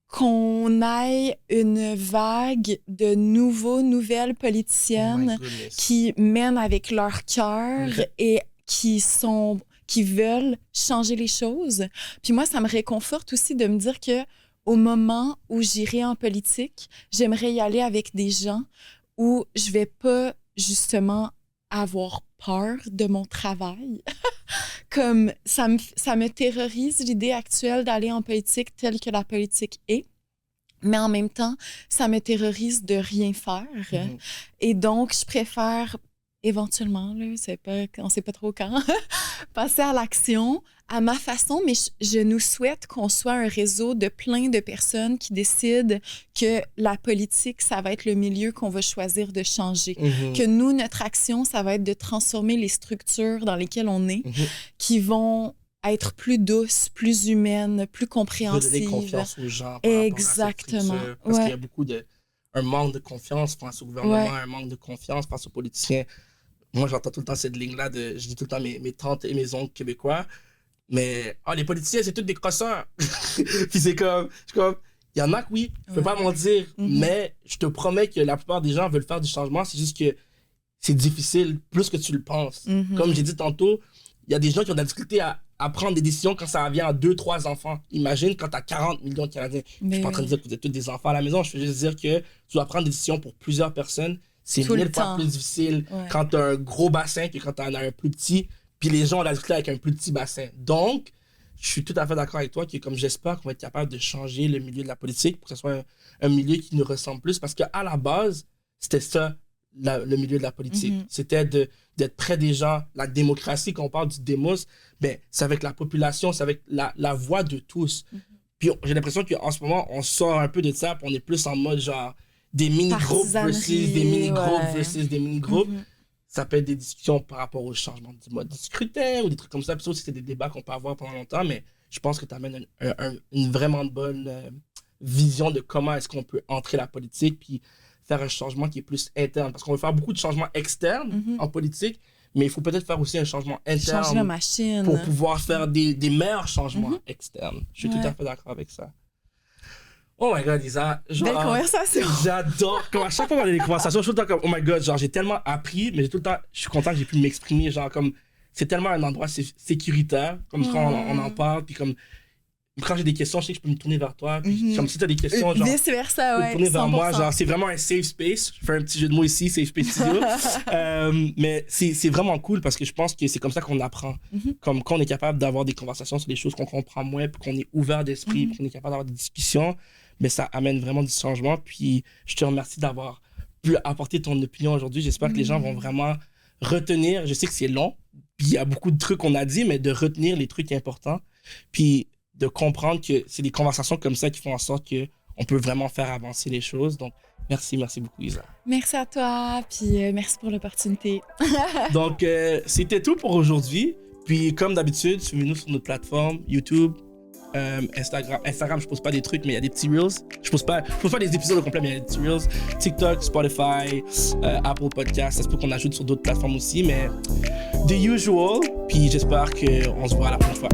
qu'on ait une vague de nouvelles politiciennes qui mènent avec leur cœur et qui veulent changer les choses. Puis moi, ça me réconforte aussi de me dire que au moment où j'irai en politique, j'aimerais y aller avec des gens où je vais pas justement avoir peur de mon travail. Comme ça me terrorise l'idée actuelle d'aller en politique telle que la politique est. Mais en même temps, ça me terrorise de rien faire. Mhm. Et donc, je préfère éventuellement, là, on ne sait pas trop quand, passer à l'action à ma façon, mais je nous souhaite qu'on soit un réseau de plein de personnes qui décident que la politique, ça va être le milieu qu'on va choisir de changer. Mhm. Que nous, notre action, ça va être de transformer les structures dans lesquelles on est, Mhm. qui vont être plus douces, plus humaines, plus compréhensives. Redonner confiance aux gens par Exactement. rapport à cette structure. Parce qu'il y a beaucoup un manque de confiance face au gouvernement, un manque de confiance face aux politiciens. Moi, j'entends tout le temps cette ligne-là je dis tout le temps mes tantes et mes oncles québécois, mais les politiciens, c'est tous des crosseurs. Puis c'est comme, il y en a que oui, je peux pas mentir, mais je te promets que la plupart des gens veulent faire du changement, c'est juste que c'est difficile plus que tu le penses. Comme j'ai dit tantôt, il y a des gens qui ont de la difficulté à prendre des décisions quand ça vient à 2-3 enfants. Imagine quand tu as 40 millions de Canadiens. Je suis pas en train de dire que vous êtes tous des enfants à la maison, je veux juste dire que tu dois prendre des décisions pour plusieurs personnes. C'est 1000 fois plus difficile quand tu as un gros bassin que quand tu en as un plus petit. Puis les gens ont la difficulté avec un plus petit bassin. Donc, je suis tout à fait d'accord avec toi que comme j'espère qu'on va être capable de changer le milieu de la politique pour que ce soit un milieu qui nous ressemble plus. Parce qu'à la base, c'était ça, le milieu de la politique. C'était d'être près des gens. La démocratie, quand on parle du démos, ben, c'est avec la population, c'est avec la voix de tous. Puis j'ai l'impression qu'en ce moment, on sort un peu de ça, puis on est plus en mode genre des mini-groupes versus des mini-groupes versus des mini-groupes. Ça peut être des discussions par rapport au changement du mode de scrutin ou des trucs comme ça. Puis ça aussi, c'est des débats qu'on peut avoir pendant longtemps, mais je pense que tu amènes une vraiment bonne vision de comment est-ce qu'on peut entrer la politique puis faire un changement qui est plus interne. Parce qu'on veut faire beaucoup de changements externes en politique, mais il faut peut-être faire aussi un changement interne changer la machine pour pouvoir faire des meilleurs changements externes. Je suis tout à fait d'accord avec ça. Oh my god, Lisa. Belle conversation. J'adore. Comme à chaque fois qu'on a des conversations, je suis tout le temps comme, oh my god, genre, j'ai tellement appris, mais tout le temps, je suis content que j'ai pu m'exprimer. Genre, comme, c'est tellement un endroit sécuritaire, comme quand on en parle, puis comme, quand j'ai des questions, je sais que je peux me tourner vers toi, puis comme si tu as des questions, genre, vice-versa, ouais. tourner vers moi, genre, c'est vraiment un safe space. Je fais un petit jeu de mots ici, safe space studio. Mais c'est vraiment cool parce que je pense que c'est comme ça qu'on apprend. Comme quand on est capable d'avoir des conversations sur des choses qu'on comprend moins, puis qu'on est ouvert d'esprit, puis qu'on est capable d'avoir des discussions, mais ça amène vraiment du changement. Puis je te remercie d'avoir pu apporter ton opinion aujourd'hui. J'espère que les gens vont vraiment retenir. Je sais que c'est long, puis il y a beaucoup de trucs qu'on a dit, mais de retenir les trucs importants. Puis de comprendre que c'est des conversations comme ça qui font en sorte qu'on peut vraiment faire avancer les choses. Donc, merci beaucoup, Lisa. Merci à toi, puis merci pour l'opportunité. Donc, c'était tout pour aujourd'hui. Puis, comme d'habitude, suivez-nous sur notre plateforme YouTube, Instagram, je pose pas des trucs, mais il y a des petits Reels. Je pose pas des épisodes au complet, mais il y a des petits Reels. TikTok, Spotify, Apple Podcasts. Ça se peut qu'on ajoute sur d'autres plateformes aussi, mais the usual. Puis, j'espère qu'on se voit à la prochaine fois.